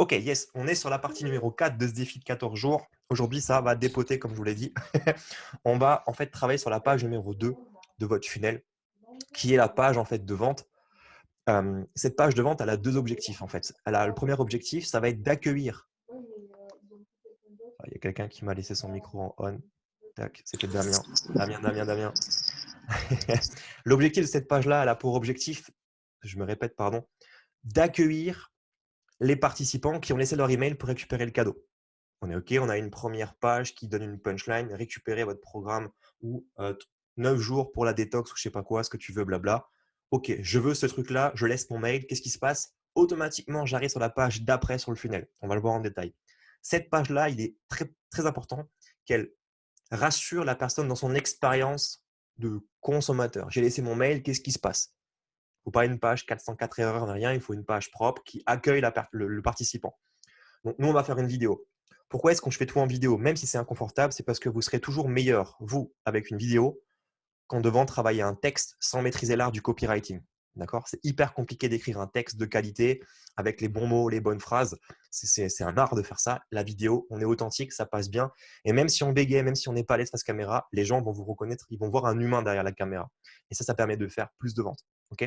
Ok, yes, on est sur la partie numéro 4 de ce défi de 14 jours. Aujourd'hui, ça va dépoter, comme je vous l'ai dit. On va en fait travailler sur la page numéro 2 de votre funnel, qui est la page en fait de vente. Cette page de vente, elle a deux objectifs en fait. Le premier objectif, ça va être d'accueillir. Il y a quelqu'un qui m'a laissé son micro en on. Tac, c'était Damien. Damien. L'objectif de cette page-là, elle a pour objectif, je me répète, pardon, d'accueillir les participants qui ont laissé leur email pour récupérer le cadeau. On est OK, on a une première page qui donne une punchline, récupérer votre programme ou 9 jours pour la détox ou je sais pas quoi, ce que tu veux, blabla. OK, je veux ce truc-là, je laisse mon mail. Qu'est-ce qui se passe? Automatiquement, j'arrive sur la page d'après sur le funnel. On va le voir en détail. Cette page-là, il est très, très important qu'elle rassure la personne dans son expérience de consommateur. J'ai laissé mon mail, qu'est-ce qui se passe? Il ne faut pas une page 404 erreurs, rien, il faut une page propre qui accueille le participant. Donc, nous, on va faire une vidéo. Pourquoi est-ce qu'on fait tout en vidéo? Même si c'est inconfortable, c'est parce que vous serez toujours meilleur, vous, avec une vidéo, qu'en devant travailler un texte sans maîtriser l'art du copywriting. D'accord? C'est hyper compliqué d'écrire un texte de qualité avec les bons mots, les bonnes phrases. C'est un art de faire ça. La vidéo, on est authentique, ça passe bien. Et même si on bégaye, même si on n'est pas à l'aise face caméra, les gens vont vous reconnaître, ils vont voir un humain derrière la caméra. Et ça permet de faire plus de ventes. OK?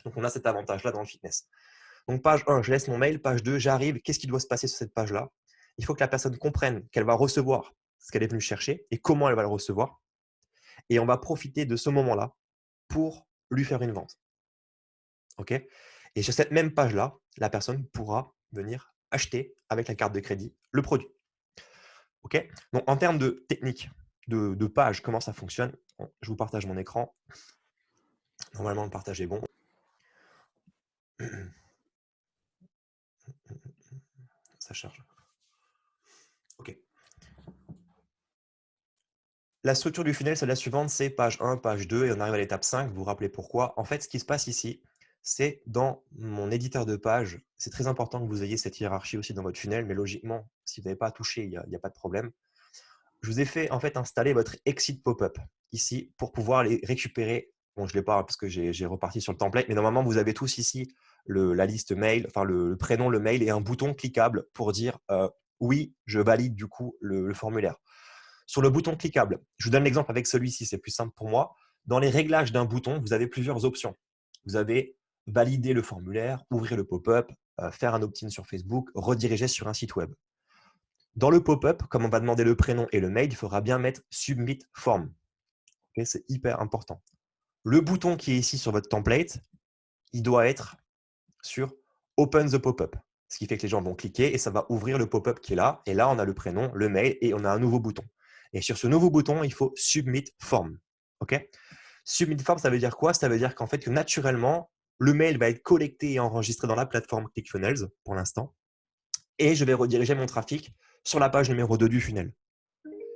Donc, on a cet avantage-là dans le fitness. Donc, page 1, je laisse mon mail. Page 2, j'arrive. Qu'est-ce qui doit se passer sur cette page-là? Il faut que la personne comprenne qu'elle va recevoir ce qu'elle est venue chercher et comment elle va le recevoir. Et on va profiter de ce moment-là pour lui faire une vente. OK? Et sur cette même page-là, la personne pourra venir acheter avec la carte de crédit le produit. OK? Donc, en termes de technique, de page, comment ça fonctionne? Je vous partage mon écran. Normalement, le partage est bon. Ça charge. OK. La structure du funnel, c'est la suivante, c'est page 1, page 2 et on arrive à l'étape 5. Vous vous rappelez pourquoi? En fait, ce qui se passe ici, c'est dans mon éditeur de page. C'est très important que vous ayez cette hiérarchie aussi dans votre funnel, mais logiquement, si vous n'avez pas à toucher, il n'y a pas de problème. Je vous ai fait en fait installer votre exit pop-up ici pour pouvoir les récupérer. Bon, je ne l'ai pas parce que j'ai reparti sur le template, mais normalement, vous avez tous ici la liste mail, enfin le prénom, le mail et un bouton cliquable pour dire oui, je valide du coup le formulaire. Sur le bouton cliquable, je vous donne l'exemple avec celui-ci, c'est plus simple pour moi. Dans les réglages d'un bouton, vous avez plusieurs options. Vous avez valider le formulaire, ouvrir le pop-up, faire un opt-in sur Facebook, rediriger sur un site web. Dans le pop-up, comme on va demander le prénom et le mail, il faudra bien mettre Submit Form. Okay, c'est hyper important. Le bouton qui est ici sur votre template, il doit être sur Open the pop-up. Ce qui fait que les gens vont cliquer et ça va ouvrir le pop-up qui est là. Et là, on a le prénom, le mail et on a un nouveau bouton. Et sur ce nouveau bouton, il faut Submit Form. OK? Submit Form, ça veut dire quoi? Ça veut dire qu'en fait, que naturellement, le mail va être collecté et enregistré dans la plateforme ClickFunnels pour l'instant. Et je vais rediriger mon trafic sur la page numéro 2 du funnel.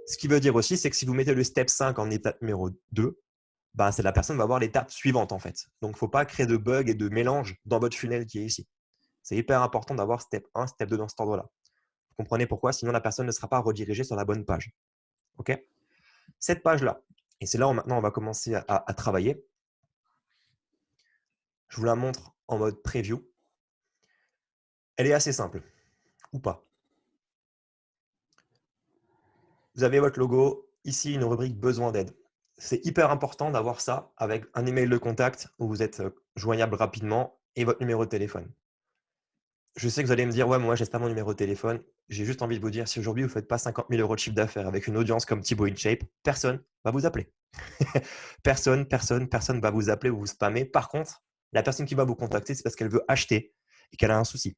Ce qui veut dire aussi, c'est que si vous mettez le step 5 en étape numéro 2, bah, c'est la personne va voir l'étape suivante en fait. Donc, il ne faut pas créer de bugs et de mélange dans votre funnel qui est ici. C'est hyper important d'avoir step 1, step 2 dans cet ordre-là. Vous comprenez pourquoi? Sinon, la personne ne sera pas redirigée sur la bonne page. OK? Cette page-là, et c'est là où maintenant on va commencer à travailler. Je vous la montre en mode preview. Elle est assez simple, ou pas. Vous avez votre logo, ici une rubrique besoin d'aide. C'est hyper important d'avoir ça avec un email de contact où vous êtes joignable rapidement et votre numéro de téléphone. Je sais que vous allez me dire, ouais, moi, j'ai pas mon numéro de téléphone. J'ai juste envie de vous dire, si aujourd'hui vous ne faites pas 50 000 € de chiffre d'affaires avec une audience comme Thibaut InShape, personne va vous appeler. personne va vous appeler ou vous spammer. Par contre, la personne qui va vous contacter, c'est parce qu'elle veut acheter et qu'elle a un souci.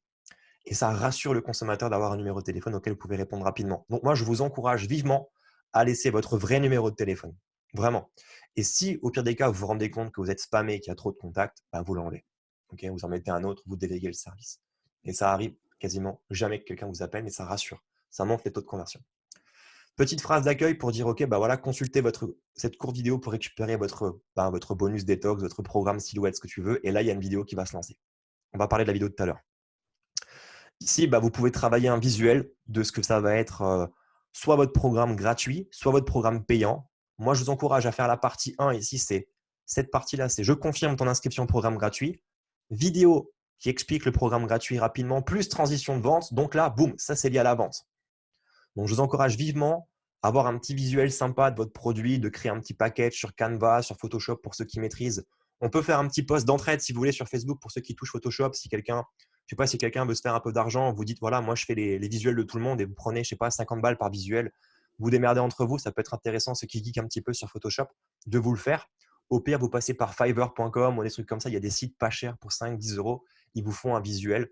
Et ça rassure le consommateur d'avoir un numéro de téléphone auquel vous pouvez répondre rapidement. Donc moi, je vous encourage vivement à laisser votre vrai numéro de téléphone. Vraiment. Et si, au pire des cas, vous vous rendez compte que vous êtes spammé et qu'il y a trop de contacts, bah, vous l'enlevez. Okay, vous en mettez un autre, vous déléguez le service. Et ça arrive quasiment jamais que quelqu'un vous appelle, mais ça rassure. Ça monte les taux de conversion. Petite phrase d'accueil pour dire, OK, bah voilà, consultez cette courte vidéo pour récupérer votre bonus détox, votre programme silhouette, ce que tu veux. Et là, il y a une vidéo qui va se lancer. On va parler de la vidéo de tout à l'heure. Ici, bah, vous pouvez travailler un visuel de ce que ça va être soit votre programme gratuit, soit votre programme payant. Moi, je vous encourage à faire la partie 1 ici, c'est cette partie-là, c'est « Je confirme ton inscription au programme gratuit ». Vidéo qui explique le programme gratuit rapidement, plus transition de vente. Donc là, boum, ça c'est lié à la vente. Donc je vous encourage vivement à avoir un petit visuel sympa de votre produit, de créer un petit package sur Canva, sur Photoshop pour ceux qui maîtrisent. On peut faire un petit post d'entraide si vous voulez sur Facebook pour ceux qui touchent Photoshop. Si quelqu'un, je sais pas, si quelqu'un veut se faire un peu d'argent, vous dites voilà, moi je fais les visuels de tout le monde et vous prenez, je sais pas, 50 balles par visuel. Vous démerdez entre vous, ça peut être intéressant, ceux qui geekent un petit peu sur Photoshop, de vous le faire. Au pire, vous passez par Fiverr.com ou des trucs comme ça. Il y a des sites pas chers pour 5-10 euros. Ils vous font un visuel.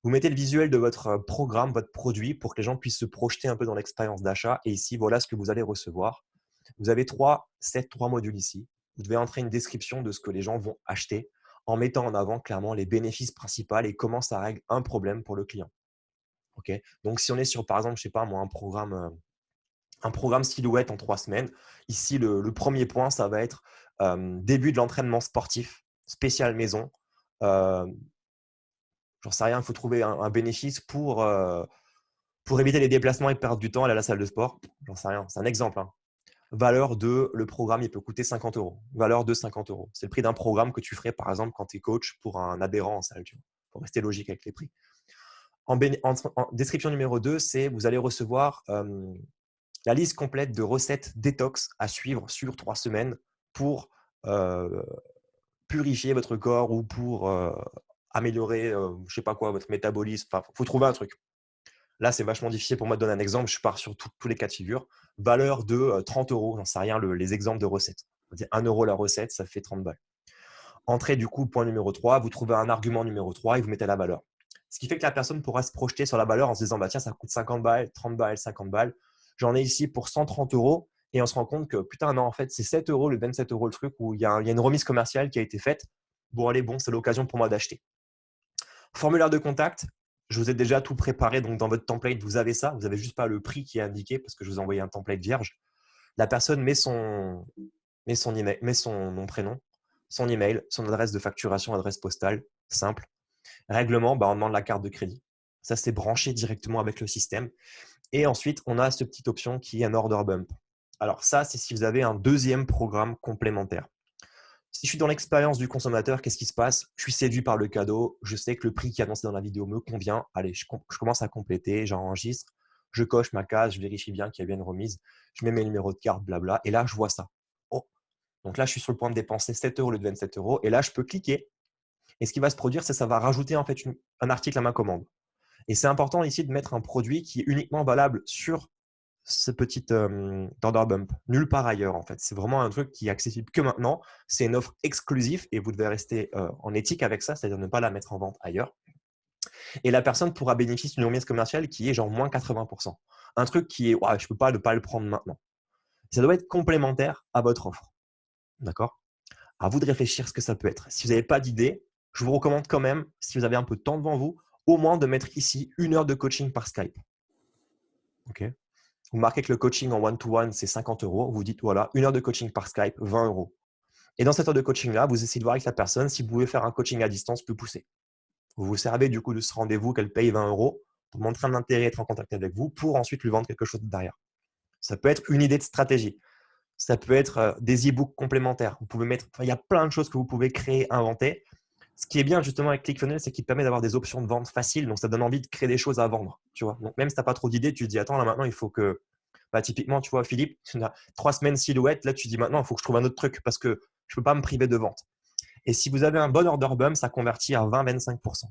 Vous mettez le visuel de votre programme, votre produit, pour que les gens puissent se projeter un peu dans l'expérience d'achat. Et ici, voilà ce que vous allez recevoir. Vous avez trois modules ici. Vous devez entrer une description de ce que les gens vont acheter en mettant en avant clairement les bénéfices principaux et comment ça règle un problème pour le client. Okay. Donc, si on est sur, par exemple, je sais pas moi, un programme silhouette en 3 semaines, ici, le premier point, ça va être début de l'entraînement sportif, spécial maison. J'en sais rien, il faut trouver un bénéfice pour éviter les déplacements et perdre du temps à aller à la salle de sport. J'en sais rien, c'est un exemple. Hein. Valeur de, le programme, il peut coûter 50 euros. Valeur de 50 euros. C'est le prix d'un programme que tu ferais, par exemple, quand tu es coach pour un adhérent en salle. Tu vois, pour rester logique avec les prix. En description numéro 2, c'est vous allez recevoir la liste complète de recettes détox à suivre sur 3 semaines pour purifier votre corps ou pour améliorer, je sais pas quoi, votre métabolisme. Enfin, faut trouver un truc. Là, c'est vachement difficile pour moi de donner un exemple. Je pars sur tous les cas de figure. Valeur de 30 euros, j'en sais rien, les exemples de recettes. On va dire 1 euro la recette, ça fait 30 balles. Entrée du coup, point numéro 3, vous trouvez un argument numéro 3 et vous mettez la valeur. Ce qui fait que la personne pourra se projeter sur la valeur en se disant, bah, tiens, ça coûte 50 balles, 30 balles, 50 balles. J'en ai ici pour 130 euros. Et on se rend compte que, putain, non, en fait, c'est 7 euros, le 27 euros le truc, où il y a une remise commerciale qui a été faite. Bon, allez, bon, c'est l'occasion pour moi d'acheter. Formulaire de contact, je vous ai déjà tout préparé. Donc, dans votre template, vous avez ça. Vous n'avez juste pas le prix qui est indiqué parce que je vous ai envoyé un template vierge. La personne met son email, met son nom, prénom, son email, son adresse de facturation, adresse postale, simple. Règlement, bah, on demande la carte de crédit. Ça, c'est branché directement avec le système. Et ensuite, on a cette petite option qui est un order bump. Alors ça, c'est si vous avez un deuxième programme complémentaire. Si je suis dans l'expérience du consommateur, qu'est-ce qui se passe? Je suis séduit par le cadeau. Je sais que le prix qui est annoncé dans la vidéo me convient. Allez, je commence à compléter, j'enregistre, je coche ma case, je vérifie bien qu'il y a bien une remise, je mets mes numéros de carte, blabla. Et là, je vois ça. Oh. Donc là, je suis sur le point de dépenser 7 euros au lieu de 27 euros. Et là, je peux cliquer. Et ce qui va se produire, c'est que ça va rajouter en fait un article à ma commande. Et c'est important ici de mettre un produit qui est uniquement valable sur ce petit order bump. Nulle part ailleurs, en fait. C'est vraiment un truc qui est accessible que maintenant. C'est une offre exclusive et vous devez rester en éthique avec ça, c'est-à-dire ne pas la mettre en vente ailleurs. Et la personne pourra bénéficier d'une remise commerciale qui est genre moins 80%. Un truc qui est, ouais, je ne peux pas ne pas le prendre maintenant. Ça doit être complémentaire à votre offre. D'accord? À vous de réfléchir ce que ça peut être. Si vous n'avez pas d'idée, je vous recommande quand même, si vous avez un peu de temps devant vous, au moins de mettre ici 1 heure de coaching par Skype. Ok? Vous marquez que le coaching en one-to-one, c'est 50 euros. Vous dites, voilà, 1 heure de coaching par Skype, 20 euros. Et dans cette heure de coaching-là, vous essayez de voir avec la personne si vous pouvez faire un coaching à distance plus poussé. Vous vous servez du coup de ce rendez-vous qu'elle paye 20 euros pour montrer un intérêt, être en contact avec vous, pour ensuite lui vendre quelque chose derrière. Ça peut être une idée de stratégie. Ça peut être des e-books complémentaires. Vous pouvez mettre, il y a plein de choses que vous pouvez créer, inventer. Ce qui est bien justement avec ClickFunnels, c'est qu'il te permet d'avoir des options de vente faciles. Donc, ça donne envie de créer des choses à vendre. Tu vois. Donc, même si tu n'as pas trop d'idées, tu te dis, attends, là maintenant, il faut que… Bah, typiquement, tu vois, Philippe, tu as 3 semaines silhouette. Là, tu dis, maintenant, il faut que je trouve un autre truc parce que je ne peux pas me priver de vente. Et si vous avez un bon order bump, ça convertit à 20-25%.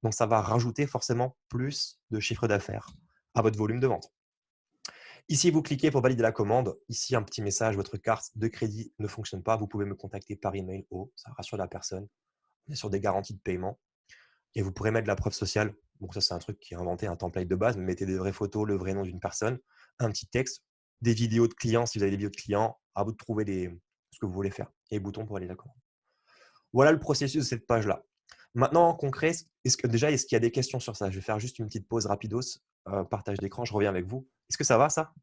Donc, ça va rajouter forcément plus de chiffre d'affaires à votre volume de vente. Ici, vous cliquez pour valider la commande. Ici, un petit message, votre carte de crédit ne fonctionne pas. Vous pouvez me contacter par email. Ça rassure la personne. On est sur des garanties de paiement. Et vous pourrez mettre de la preuve sociale. Donc ça, c'est un truc qui est inventé, un template de base. Mais mettez des vraies photos, le vrai nom d'une personne, un petit texte, des vidéos de clients si vous avez des vidéos de clients. À vous de trouver ce que vous voulez faire. Et bouton pour valider la commande. Voilà le processus de cette page-là. Maintenant, en concret, est-ce qu'il y a des questions sur ça? Je vais faire juste une petite pause rapidos. Partage d'écran, je reviens avec vous. Est-ce que ça va, ça?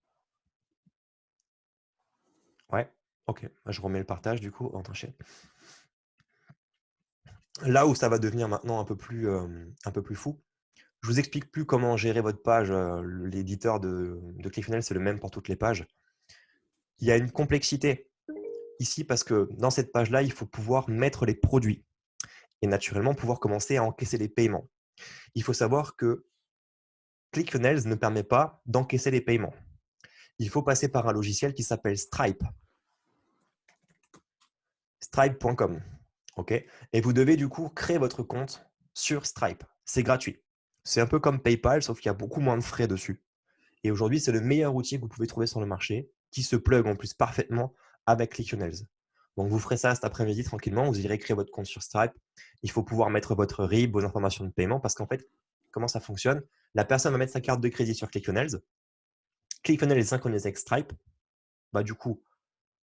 Ouais, ok. Je remets le partage du coup. On t'enchaîne. Là où ça va devenir maintenant un peu plus fou, je vous explique plus comment gérer votre page. L'éditeur de ClickFunnels, c'est le même pour toutes les pages. Il y a une complexité ici parce que dans cette page-là, il faut pouvoir mettre les produits. et naturellement pouvoir commencer à encaisser les paiements. Il faut savoir que ClickFunnels ne permet pas d'encaisser les paiements. Il faut passer par un logiciel qui s'appelle Stripe. Stripe.com. Okay, et vous devez du coup créer votre compte sur Stripe. C'est gratuit. C'est un peu comme PayPal, sauf qu'il y a beaucoup moins de frais dessus. Et aujourd'hui, c'est le meilleur outil que vous pouvez trouver sur le marché, qui se plug en plus parfaitement avec ClickFunnels. Donc, vous ferez ça cet après-midi tranquillement. Vous irez créer votre compte sur Stripe. Il faut pouvoir mettre votre RIB, vos informations de paiement, parce qu'en fait, comment ça fonctionne? La personne va mettre sa carte de crédit sur ClickFunnels. ClickFunnels est synchronisé avec Stripe. Bah, du coup,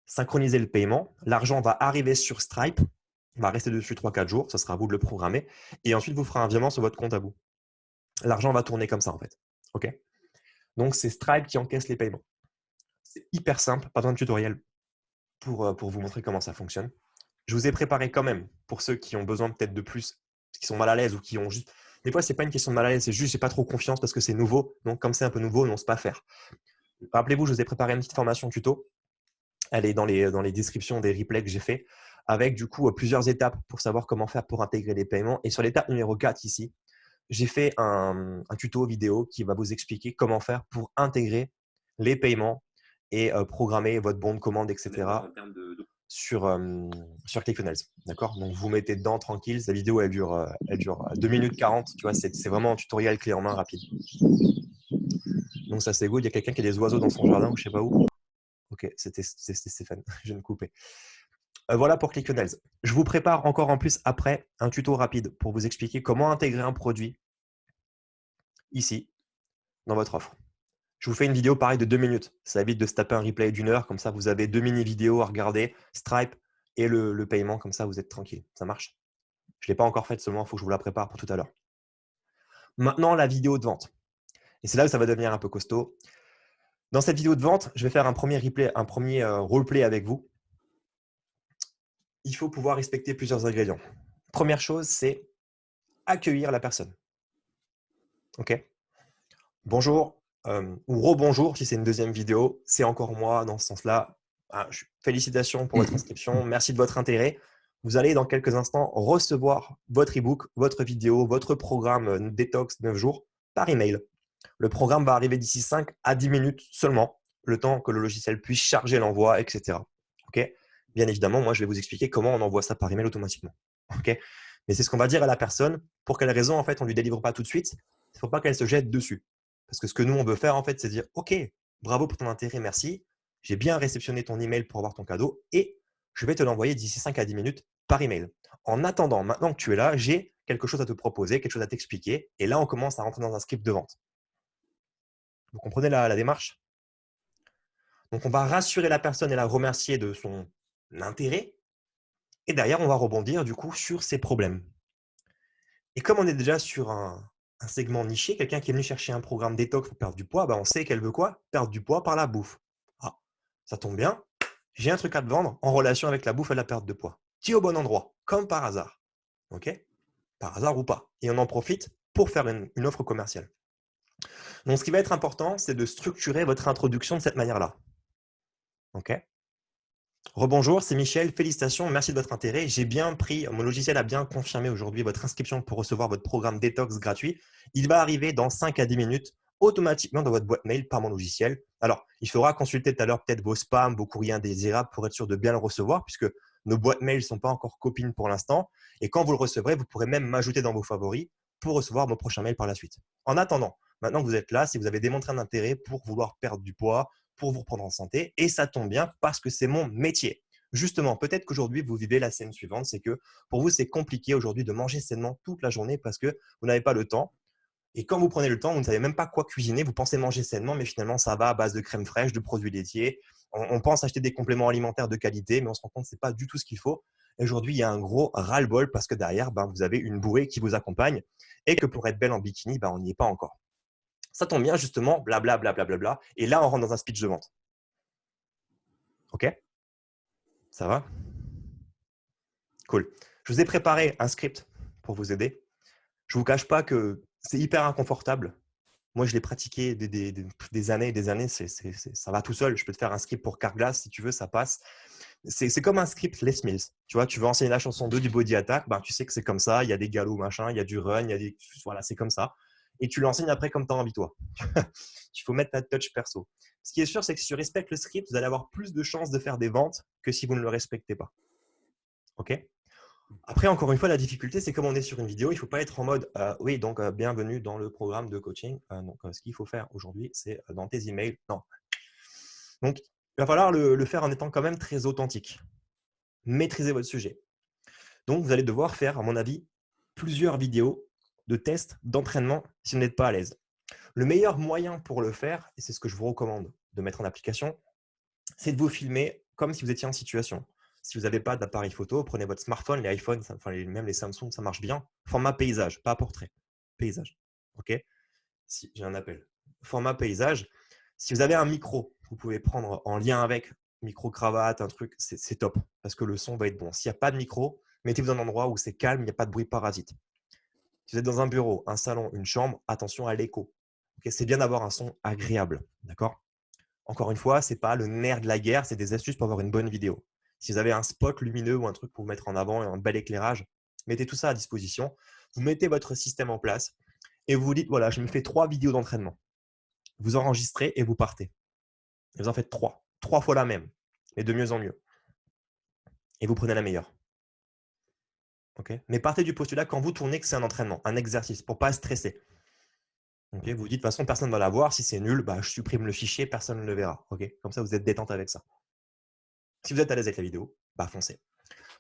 synchroniser le paiement. L'argent va arriver sur Stripe, va rester dessus 3-4 jours. Ça sera à vous de le programmer. Et ensuite, vous ferez un virement sur votre compte à vous. L'argent va tourner comme ça, en fait. OK? Donc, c'est Stripe qui encaisse les paiements. C'est hyper simple, pas besoin de tutoriel pour vous montrer comment ça fonctionne. Je vous ai préparé quand même, pour ceux qui ont besoin peut-être de plus, qui sont mal à l'aise ou qui ont juste… Des fois, ce n'est pas une question de mal à l'aise, c'est juste j'ai pas trop confiance parce que c'est nouveau. Donc, comme c'est un peu nouveau, on ne sait pas faire. Rappelez-vous, je vous ai préparé une petite formation tuto. Elle est dans les descriptions des replays que j'ai fait, avec du coup plusieurs étapes pour savoir comment faire pour intégrer les paiements. Et sur l'étape numéro 4 ici, j'ai fait un tuto vidéo qui va vous expliquer comment faire pour intégrer les paiements et programmer votre bon de commande, etc. sur ClickFunnels. D'accord? Donc, vous mettez dedans tranquille. Cette vidéo, elle dure 2 minutes 40. Tu vois, c'est vraiment un tutoriel clé en main rapide. Donc, ça, c'est good. Il y a quelqu'un qui a des oiseaux dans son jardin ou je ne sais pas où. Ok, c'était Stéphane. Je viens de couper. Voilà pour ClickFunnels. Je vous prépare encore en plus après un tuto rapide pour vous expliquer comment intégrer un produit ici dans votre offre. Je vous fais une vidéo pareil de 2 minutes. Ça évite de se taper un replay d'1 heure. Comme ça, vous avez 2 mini-vidéos à regarder, Stripe et le paiement. Comme ça, vous êtes tranquille. Ça marche? Je ne l'ai pas encore faite, seulement il faut que je vous la prépare pour tout à l'heure. Maintenant, la vidéo de vente. Et c'est là où ça va devenir un peu costaud. Dans cette vidéo de vente, je vais faire un premier replay, un premier roleplay avec vous. Il faut pouvoir respecter plusieurs ingrédients. Première chose, c'est accueillir la personne. OK? Bonjour ou rebonjour si c'est une deuxième vidéo. C'est encore moi dans ce sens-là. Félicitations pour votre inscription. Merci de votre intérêt. Vous allez dans quelques instants recevoir votre e-book, votre vidéo, votre programme Détox 9 jours par email. Le programme va arriver d'ici 5 à 10 minutes seulement, le temps que le logiciel puisse charger l'envoi, etc. OK? Bien évidemment, moi, je vais vous expliquer comment on envoie ça par email automatiquement. OK? Mais c'est ce qu'on va dire à la personne. Pour quelle raison, en fait, on ne lui délivre pas tout de suite? Il ne faut pas qu'elle se jette dessus. Parce que ce que nous, on veut faire, en fait, c'est dire OK, bravo pour ton intérêt, merci. J'ai bien réceptionné ton email pour avoir ton cadeau et je vais te l'envoyer d'ici 5 à 10 minutes par email. En attendant, maintenant que tu es là, j'ai quelque chose à te proposer, quelque chose à t'expliquer. Et là, on commence à rentrer dans un script de vente. Vous comprenez la démarche? Donc, on va rassurer la personne et la remercier de son intérêt. Et derrière, on va rebondir du coup sur ses problèmes. Et comme on est déjà sur un segment niché, quelqu'un qui est venu chercher un programme détox pour perdre du poids, on sait qu'elle veut quoi? Perdre du poids par la bouffe. Ah, ça tombe bien, j'ai un truc à te vendre en relation avec la bouffe et la perte de poids. Tu es au bon endroit, comme par hasard. OK? Par hasard ou pas. Et on en profite pour faire une offre commerciale. Donc, ce qui va être important, c'est de structurer votre introduction de cette manière-là. OK? Rebonjour, c'est Michel. Félicitations, merci de votre intérêt. Mon logiciel a bien confirmé aujourd'hui votre inscription pour recevoir votre programme détox gratuit. Il va arriver dans 5 à 10 minutes automatiquement dans votre boîte mail par mon logiciel. Alors, il faudra consulter tout à l'heure peut-être vos spams, vos courriers indésirables pour être sûr de bien le recevoir puisque nos boîtes mail ne sont pas encore copines pour l'instant. Et quand vous le recevrez, vous pourrez même m'ajouter dans vos favoris pour recevoir mon prochain mail par la suite. En attendant, maintenant que vous êtes là, si vous avez démontré un intérêt pour vouloir perdre du poids, pour vous reprendre en santé. Et ça tombe bien parce que c'est mon métier. Justement, peut-être qu'aujourd'hui, vous vivez la scène suivante, c'est que pour vous, c'est compliqué aujourd'hui de manger sainement toute la journée parce que vous n'avez pas le temps. Et quand vous prenez le temps, vous ne savez même pas quoi cuisiner. Vous pensez manger sainement, mais finalement, ça va à base de crème fraîche, de produits laitiers. On pense acheter des compléments alimentaires de qualité, mais on se rend compte que ce n'est pas du tout ce qu'il faut. Et aujourd'hui, il y a un gros ras-le-bol parce que derrière, vous avez une bourrée qui vous accompagne et que pour être belle en bikini, on n'y est pas encore. Ça tombe bien, justement, blablabla. Bla, bla, bla, bla. Et là, on rentre dans un speech de vente. OK? Ça va? Cool. Je vous ai préparé un script pour vous aider. Je ne vous cache pas que c'est hyper inconfortable. Moi, je l'ai pratiqué des années et des années. Ça va tout seul. Je peux te faire un script pour Carglass si tu veux, ça passe. C'est comme un script Les Mills. Tu vois, tu veux enseigner la chanson 2 du Body Attack, ben, tu sais que c'est comme ça, il y a des galops, machin, il y a du run, il y a des… Voilà, c'est comme ça. Et tu l'enseignes après comme tu as envie, toi. Il faut mettre ta touch perso. Ce qui est sûr, c'est que si tu respectes le script, vous allez avoir plus de chances de faire des ventes que si vous ne le respectez pas. OK? Après, encore une fois, la difficulté, c'est comme on est sur une vidéo, il ne faut pas être en mode oui, donc bienvenue dans le programme de coaching. Donc, ce qu'il faut faire aujourd'hui, c'est dans tes emails. Non. Donc, il va falloir le faire en étant quand même très authentique. Maîtrisez votre sujet. Donc, vous allez devoir faire, à mon avis, plusieurs vidéos de tests, d'entraînement si vous n'êtes pas à l'aise. Le meilleur moyen pour le faire, et c'est ce que je vous recommande de mettre en application, c'est de vous filmer comme si vous étiez en situation. Si vous n'avez pas d'appareil photo, prenez votre smartphone, les iPhones, enfin, même les Samsung, ça marche bien. Format paysage, pas portrait. Paysage. OK? Si j'ai un appel. Format paysage. Si vous avez un micro, vous pouvez prendre en lien avec micro-cravate, un truc, c'est top parce que le son va être bon. S'il n'y a pas de micro, mettez-vous dans un endroit où c'est calme, il n'y a pas de bruit parasite. Si vous êtes dans un bureau, un salon, une chambre, attention à l'écho. Okay, c'est bien d'avoir un son agréable. D'accord? Encore une fois, ce n'est pas le nerf de la guerre, c'est des astuces pour avoir une bonne vidéo. Si vous avez un spot lumineux ou un truc pour vous mettre en avant et un bel éclairage, mettez tout ça à disposition. Vous mettez votre système en place et vous vous dites, voilà, je me fais 3 vidéos d'entraînement. Vous enregistrez et vous partez. Et vous en faites 3. 3 fois la même, mais de mieux en mieux. Et vous prenez la meilleure. Okay, mais partez du postulat quand vous tournez que c'est un entraînement, un exercice, pour ne pas stresser. Okay, vous dites, de toute façon, personne ne va la voir. Si c'est nul, bah, je supprime le fichier, personne ne le verra. Okay, comme ça, vous êtes détente avec ça. Si vous êtes à l'aise avec la vidéo, bah, foncez.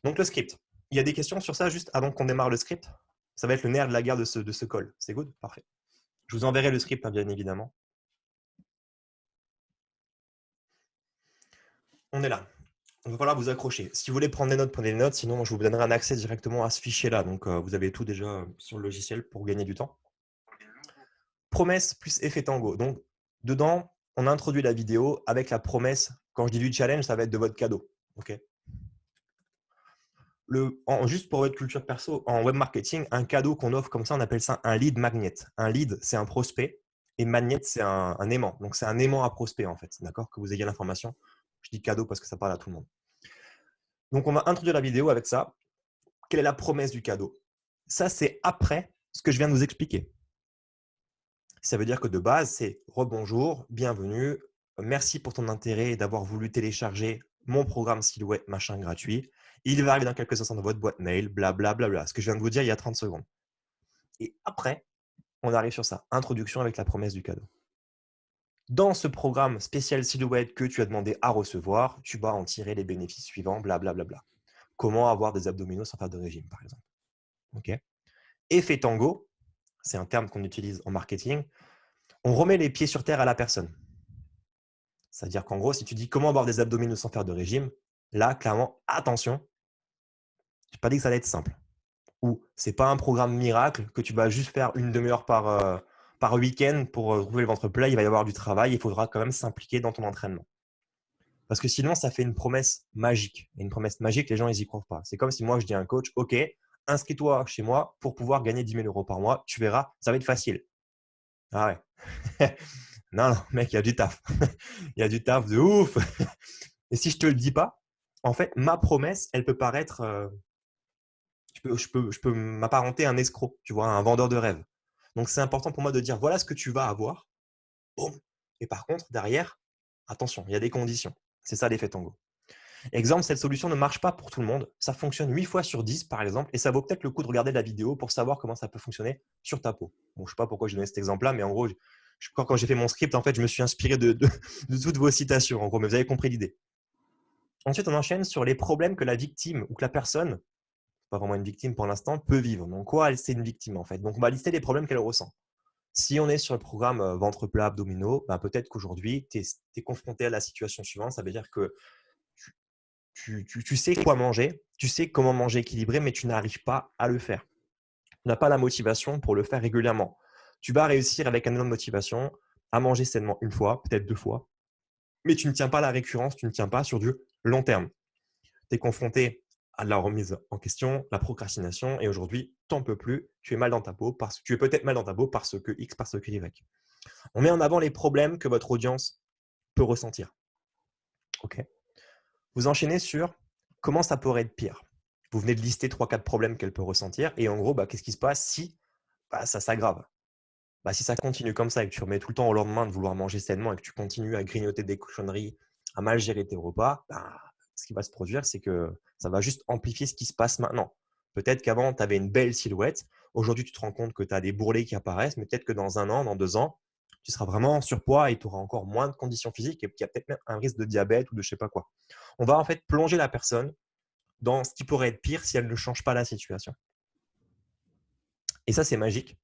Donc, le script. Il y a des questions sur ça juste avant qu'on démarre le script. Ça va être le nerf de la guerre de ce call. C'est good? Parfait. Je vous enverrai le script, hein, bien évidemment. On est là. Il va falloir vous accrocher. Si vous voulez prendre des notes, prenez des notes. Sinon, je vous donnerai un accès directement à ce fichier-là. Donc, vous avez tout déjà sur le logiciel pour gagner du temps. Promesse plus effet tango. Donc, dedans, on a introduit la vidéo avec la promesse. Quand je dis du challenge, ça va être de votre cadeau. OK. Juste pour votre culture perso, en web marketing, un cadeau qu'on offre comme ça, on appelle ça un lead magnet. Un lead, c'est un prospect et magnet, c'est un aimant. Donc, c'est un aimant à prospect, en fait. D'accord? Que vous ayez l'information. Je dis cadeau parce que ça parle à tout le monde. Donc, on va introduire la vidéo avec ça. Quelle est la promesse du cadeau? Ça, c'est après ce que je viens de vous expliquer. Ça veut dire que de base, c'est rebonjour, bienvenue, merci pour ton intérêt et d'avoir voulu télécharger mon programme Silhouette machin gratuit. Il va arriver dans quelques instants dans votre boîte mail, blablabla. Ce que je viens de vous dire il y a 30 secondes. Et après, on arrive sur ça. Introduction avec la promesse du cadeau. Dans ce programme spécial Silhouette que tu as demandé à recevoir, tu vas en tirer les bénéfices suivants, blablabla. Comment avoir des abdominaux sans faire de régime, par exemple. OK. Effet tango, c'est un terme qu'on utilise en marketing. On remet les pieds sur terre à la personne. C'est-à-dire qu'en gros, si tu dis comment avoir des abdominaux sans faire de régime, là, clairement, attention, je n'ai pas dit que ça allait être simple. Ou ce n'est pas un programme miracle que tu vas juste faire une demi-heure par week-end pour trouver le ventre plat. Il va y avoir du travail. Il faudra quand même s'impliquer dans ton entraînement. Parce que sinon, ça fait une promesse magique. Et une promesse magique, les gens, ils n'y croient pas. C'est comme si moi, je dis à un coach, OK, inscris-toi chez moi pour pouvoir gagner 10 000 euros par mois. Tu verras, ça va être facile. Ah ouais. Non, mec, il y a du taf. Il y a du taf de ouf. Et si je te le dis pas, en fait, ma promesse, elle peut paraître, je peux m'apparenter à un escroc, tu vois, un vendeur de rêve. Donc, c'est important pour moi de dire, voilà ce que tu vas avoir. Boum. Et par contre, derrière, attention, il y a des conditions. C'est ça l'effet tango. Exemple, cette solution ne marche pas pour tout le monde. Ça fonctionne 8 fois sur 10, par exemple, et ça vaut peut-être le coup de regarder la vidéo pour savoir comment ça peut fonctionner sur ta peau. Bon, je ne sais pas pourquoi j'ai donné cet exemple-là, mais en gros, quand j'ai fait mon script, en fait, je me suis inspiré de toutes vos citations, en gros, mais vous avez compris l'idée. Ensuite, on enchaîne sur les problèmes que la victime ou que la personne, pas vraiment une victime pour l'instant, peut vivre. Donc, quoi, c'est une victime, en fait. Donc, on va lister les problèmes qu'elle ressent. Si on est sur le programme ventre plat, abdominaux, ben, peut-être qu'aujourd'hui, tu es confronté à la situation suivante. Ça veut dire que tu sais quoi manger, tu sais comment manger équilibré, mais tu n'arrives pas à le faire. Tu n'as pas la motivation pour le faire régulièrement. Tu vas réussir avec un élan de motivation à manger sainement une fois, peut-être 2 fois, mais tu ne tiens pas la récurrence, tu ne tiens pas sur du long terme. Tu es confronté à de la remise en question, la procrastination, et aujourd'hui, tu n'en peux plus, tu es mal dans ta peau, tu es peut-être mal dans ta peau parce que X, parce que Y. On met en avant les problèmes que votre audience peut ressentir. OK. Vous enchaînez sur comment ça pourrait être pire. Vous venez de lister 3-4 problèmes qu'elle peut ressentir. Et en gros, qu'est-ce qui se passe si ça s'aggrave? Si ça continue comme ça et que tu remets tout le temps au lendemain de vouloir manger sainement et que tu continues à grignoter des cochonneries, à mal gérer tes repas, ce qui va se produire, c'est que ça va juste amplifier ce qui se passe maintenant. Peut-être qu'avant, tu avais une belle silhouette. Aujourd'hui, tu te rends compte que tu as des bourrelets qui apparaissent, mais peut-être que dans 1 an, dans 2 ans, tu seras vraiment en surpoids et tu auras encore moins de conditions physiques et qu'il y a peut-être même un risque de diabète ou de je sais pas quoi. On va en fait plonger la personne dans ce qui pourrait être pire si elle ne change pas la situation. Et ça, c'est magique.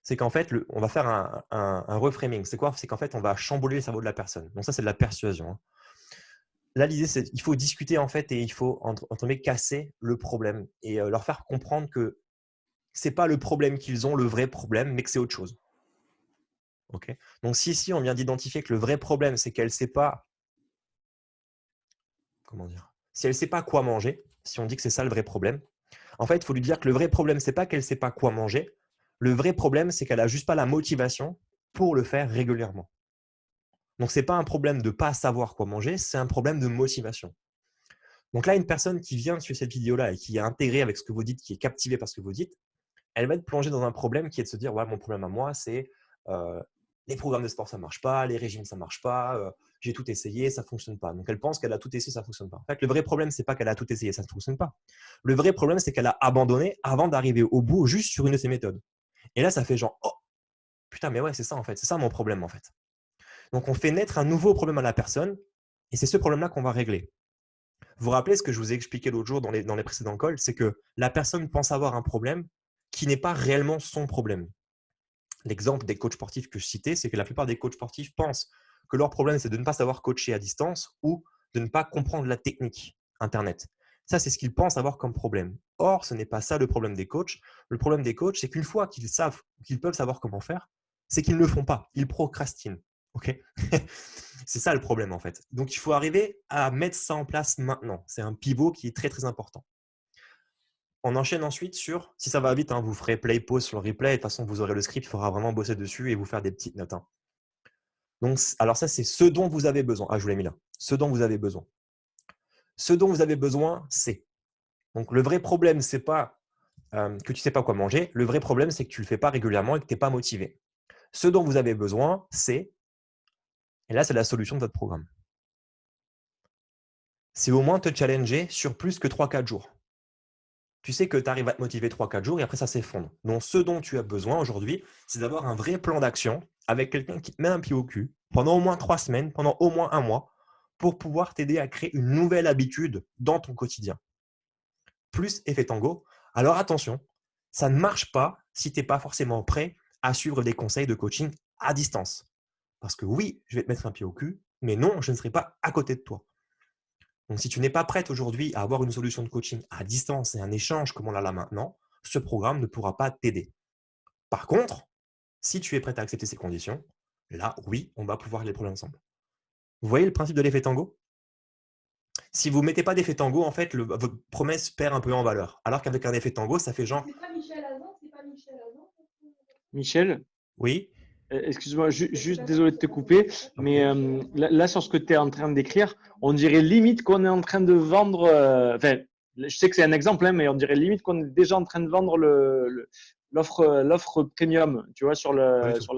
C'est qu'en fait, on va faire un reframing. C'est quoi? C'est qu'en fait, on va chambouler le cerveau de la personne. Donc ça, c'est de la persuasion, hein. Là, l'idée, c'est qu'il faut discuter en fait et il faut entre guillemets casser le problème et leur faire comprendre que c'est pas le problème qu'ils ont, le vrai problème, mais que c'est autre chose. Ok? Donc si ici on vient d'identifier que le vrai problème, c'est qu'elle sait pas, comment dire, si elle sait pas quoi manger, si on dit que c'est ça le vrai problème, en fait, il faut lui dire que le vrai problème, c'est pas qu'elle sait pas quoi manger. Le vrai problème, c'est qu'elle a juste pas la motivation pour le faire régulièrement. Donc, ce n'est pas un problème de ne pas savoir quoi manger, c'est un problème de motivation. Donc là, une personne qui vient sur cette vidéo-là et qui est intégrée avec ce que vous dites, qui est captivée par ce que vous dites, elle va être plongée dans un problème qui est de se dire, ouais, mon problème à moi, c'est les programmes de sport, ça ne marche pas, les régimes, ça ne marche pas, j'ai tout essayé, ça ne fonctionne pas. Donc elle pense qu'elle a tout essayé, ça ne fonctionne pas. En fait, le vrai problème, ce n'est pas qu'elle a tout essayé, ça ne fonctionne pas. Le vrai problème, c'est qu'elle a abandonné avant d'arriver au bout juste sur une de ses méthodes. Et là, ça fait genre, oh, putain, mais ouais, c'est ça en fait, c'est ça mon problème en fait. Donc on fait naître un nouveau problème à la personne et c'est ce problème-là qu'on va régler. Vous vous rappelez ce que je vous ai expliqué l'autre jour dans les précédents calls, c'est que la personne pense avoir un problème qui n'est pas réellement son problème. L'exemple des coachs sportifs que je citais, c'est que la plupart des coachs sportifs pensent que leur problème, c'est de ne pas savoir coacher à distance ou de ne pas comprendre la technique Internet. Ça, c'est ce qu'ils pensent avoir comme problème. Or, ce n'est pas ça le problème des coachs. Le problème des coachs, c'est qu'une fois qu'ils savent, qu'ils peuvent savoir comment faire, c'est qu'ils ne le font pas. Ils procrastinent. Ok. C'est ça le problème en fait. Donc, il faut arriver à mettre ça en place maintenant. C'est un pivot qui est très, très important. On enchaîne ensuite sur, si ça va vite, vous ferez play, pause sur le replay. Et de toute façon, vous aurez le script, il faudra vraiment bosser dessus et vous faire des petites notes. Donc, alors ça, c'est ce dont vous avez besoin. Ah, je vous l'ai mis là. Ce dont vous avez besoin. Ce dont vous avez besoin, c'est. Donc, le vrai problème, ce n'est pas que tu ne sais pas quoi manger. Le vrai problème, c'est que tu ne le fais pas régulièrement et que tu n'es pas motivé. Ce dont vous avez besoin, c'est, et là, c'est la solution de votre programme. C'est au moins te challenger sur plus que 3-4 jours. Tu sais que tu arrives à te motiver 3-4 jours et après, ça s'effondre. Donc, ce dont tu as besoin aujourd'hui, c'est d'avoir un vrai plan d'action avec quelqu'un qui te met un pied au cul pendant au moins 3 semaines, pendant au moins 1 mois, pour pouvoir t'aider à créer une nouvelle habitude dans ton quotidien. Plus effet tango. Alors attention, ça ne marche pas si tu n'es pas forcément prêt à suivre des conseils de coaching à distance. Parce que oui, je vais te mettre un pied au cul, mais non, je ne serai pas à côté de toi. Donc, si tu n'es pas prête aujourd'hui à avoir une solution de coaching à distance et un échange comme on l'a là maintenant, ce programme ne pourra pas t'aider. Par contre, si tu es prête à accepter ces conditions, là, oui, on va pouvoir les prendre ensemble. Vous voyez le principe de l'effet tango? Si vous ne mettez pas d'effet tango, en fait, votre promesse perd un peu en valeur. Alors qu'avec un effet tango, ça fait genre… C'est pas Michel Azan, c'est pas Michel Azan. Michel, Oui, excuse-moi, juste désolé de te couper, mais là, sur ce que tu es en train d'écrire, on dirait limite qu'on est en train de vendre, enfin, je sais que c'est un exemple, mais on dirait limite qu'on est déjà en train de vendre l'offre premium, tu vois, sur pas du tout.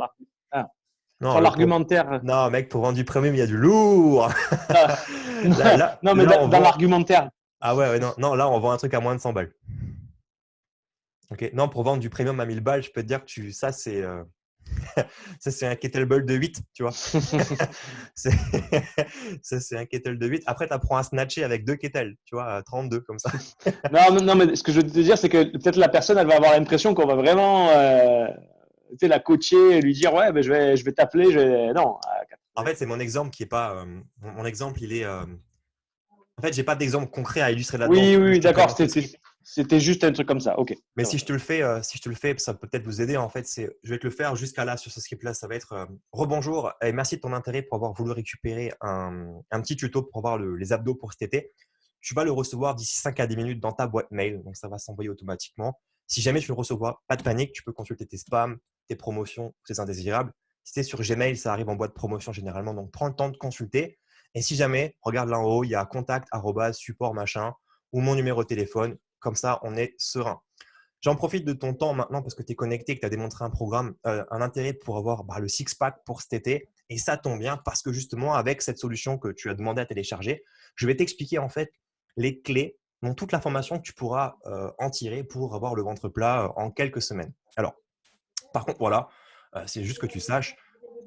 Non, l'argumentaire. non, mec, pour vendre du premium, il y a du lourd. Non, mais Là, on dans vend… l'argumentaire. Ah ouais, non, là, on vend un truc à moins de 100 balles. Ok. Non, pour vendre du premium à 1000 balles, je peux te dire que ça, c'est ça, c'est un kettlebell de 8, tu vois. Ça, c'est un kettle de 8. Après, tu apprends à snatcher avec 2 kettles, tu vois, à 32 comme ça. Non, mais ce que je veux te dire, c'est que peut-être la personne, elle va avoir l'impression qu'on va vraiment la coacher et lui dire ouais, ben, je vais t'appeler. Non. En fait, c'est mon exemple qui est pas… mon exemple, il est… en fait, j'ai pas d'exemple concret à illustrer là-dedans. Oui, Je te d'accord. présente le script. C'était juste un truc comme ça. Ok. Mais si je te le fais, ça peut peut-être vous aider. En fait, je vais te le faire jusqu'à là sur ce script-là. Ça va être rebonjour et merci de ton intérêt pour avoir voulu récupérer un petit tuto pour voir les abdos pour cet été. Tu vas le recevoir d'ici 5 à 10 minutes dans ta boîte mail. Donc, ça va s'envoyer automatiquement. Si jamais tu le reçois, pas de panique. Tu peux consulter tes spams, tes promotions, tes indésirables. Si c'est sur Gmail, ça arrive en boîte promotion généralement. Donc, prends le temps de consulter. Et si jamais, regarde là en haut, il y a contact, support, machin, ou mon numéro de téléphone. Comme ça, on est serein. J'en profite de ton temps maintenant parce que tu es connecté, que tu as démontré un intérêt pour avoir le six-pack pour cet été. Et ça tombe bien parce que justement, avec cette solution que tu as demandé à télécharger, je vais t'expliquer en fait les clés, donc toute l'information que tu pourras en tirer pour avoir le ventre plat en quelques semaines. Alors, par contre, voilà, c'est juste que tu saches,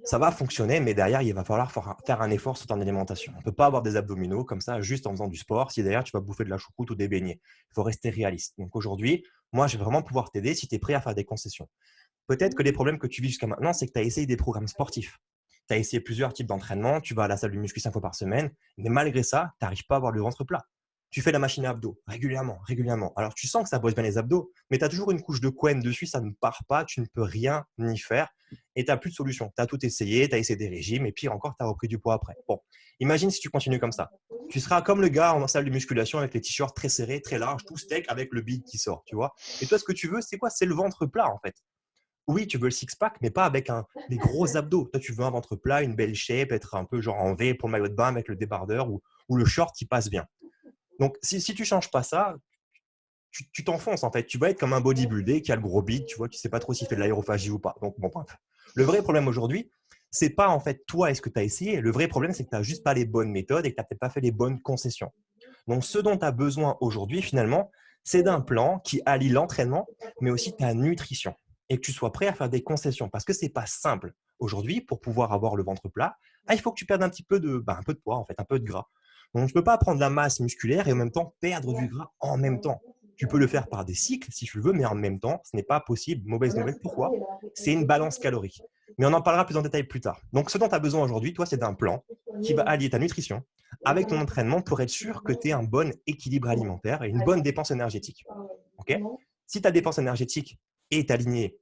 ça va fonctionner, mais derrière, il va falloir faire un effort sur ton alimentation. On ne peut pas avoir des abdominaux comme ça juste en faisant du sport si derrière tu vas bouffer de la choucroute ou des beignets. Il faut rester réaliste. Donc aujourd'hui, moi, je vais vraiment pouvoir t'aider si tu es prêt à faire des concessions. Peut-être que les problèmes que tu vis jusqu'à maintenant, c'est que tu as essayé des programmes sportifs. Tu as essayé plusieurs types d'entraînement, tu vas à la salle de muscu 5 fois par semaine, mais malgré ça, tu n'arrives pas à avoir le ventre plat. Tu fais la machine à abdos régulièrement, régulièrement. Alors tu sens que ça bosse bien les abdos, mais tu as toujours une couche de couenne dessus, ça ne part pas, tu ne peux rien y faire et tu n'as plus de solution. Tu as tout essayé, tu as essayé des régimes et pire encore, tu as repris du poids après. Bon, imagine si tu continues comme ça. Tu seras comme le gars en salle de musculation avec les t-shirts très serrés, très larges, tout steak avec le bide qui sort, tu vois. Et toi, ce que tu veux, c'est quoi? C'est le ventre plat en fait. Oui, tu veux le six-pack, mais pas avec des gros abdos. Toi, tu veux un ventre plat, une belle shape, être un peu genre en V pour le maillot de bain avec le débardeur ou le short qui passe bien. Donc, si tu ne changes pas ça, tu t'enfonces en fait. Tu vas être comme un bodybuilder qui a le gros bide, tu vois, tu ne sais pas trop s'il fait de l'aérophagie ou pas. Donc, bon, bref. Le vrai problème aujourd'hui, c'est pas en fait toi et ce que tu as essayé. Le vrai problème, c'est que tu n'as juste pas les bonnes méthodes et que tu n'as peut-être pas fait les bonnes concessions. Donc, ce dont tu as besoin aujourd'hui, finalement, c'est d'un plan qui allie l'entraînement, mais aussi ta nutrition. Et que tu sois prêt à faire des concessions. Parce que ce n'est pas simple. Aujourd'hui, pour pouvoir avoir le ventre plat, il faut que tu perdes un petit peu un peu de poids, en fait, un peu de gras. Donc, tu ne peux pas prendre la masse musculaire et en même temps perdre du gras en même temps. Tu peux le faire par des cycles si tu le veux, mais en même temps, ce n'est pas possible. Mauvaise nouvelle. Pourquoi? C'est une balance calorique. Mais on en parlera plus en détail plus tard. Donc, ce dont tu as besoin aujourd'hui, toi, c'est d'un plan qui va allier ta nutrition avec ton entraînement pour être sûr que tu aies un bon équilibre alimentaire et une bonne dépense énergétique. Okay? Si ta dépense énergétique est alignée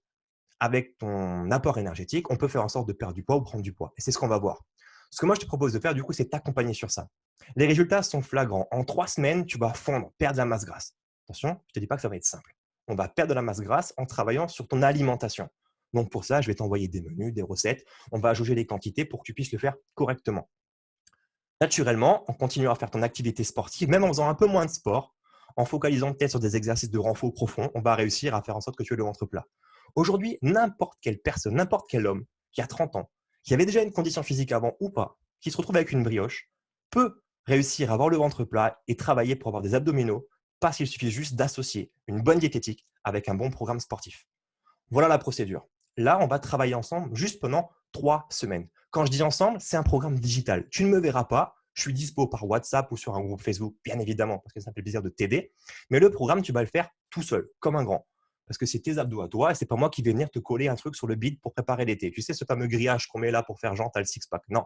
avec ton apport énergétique, on peut faire en sorte de perdre du poids ou prendre du poids. Et c'est ce qu'on va voir. Ce que moi, je te propose de faire, du coup, c'est t'accompagner sur ça. Les résultats sont flagrants. En 3 semaines, tu vas fondre, perdre de la masse grasse. Attention, je ne te dis pas que ça va être simple. On va perdre de la masse grasse en travaillant sur ton alimentation. Donc, pour ça, je vais t'envoyer des menus, des recettes. On va jauger les quantités pour que tu puisses le faire correctement. Naturellement, en continuant à faire ton activité sportive, même en faisant un peu moins de sport, en focalisant peut-être sur des exercices de renfort profond, on va réussir à faire en sorte que tu aies le ventre plat. Aujourd'hui, n'importe quelle personne, n'importe quel homme qui a 30 ans, qui avait déjà une condition physique avant ou pas, qui se retrouve avec une brioche, peut réussir à avoir le ventre plat et travailler pour avoir des abdominaux parce qu'il suffit juste d'associer une bonne diététique avec un bon programme sportif. Voilà la procédure. Là, on va travailler ensemble juste pendant 3 semaines. Quand je dis ensemble, c'est un programme digital. Tu ne me verras pas. Je suis dispo par WhatsApp ou sur un groupe Facebook, bien évidemment, parce que ça me fait plaisir de t'aider. Mais le programme, tu vas le faire tout seul, comme un grand. Parce que c'est tes abdos à toi et c'est pas moi qui vais venir te coller un truc sur le bide pour préparer l'été. Tu sais, ce fameux grillage qu'on met là pour faire genre, t'as le six-pack. Non.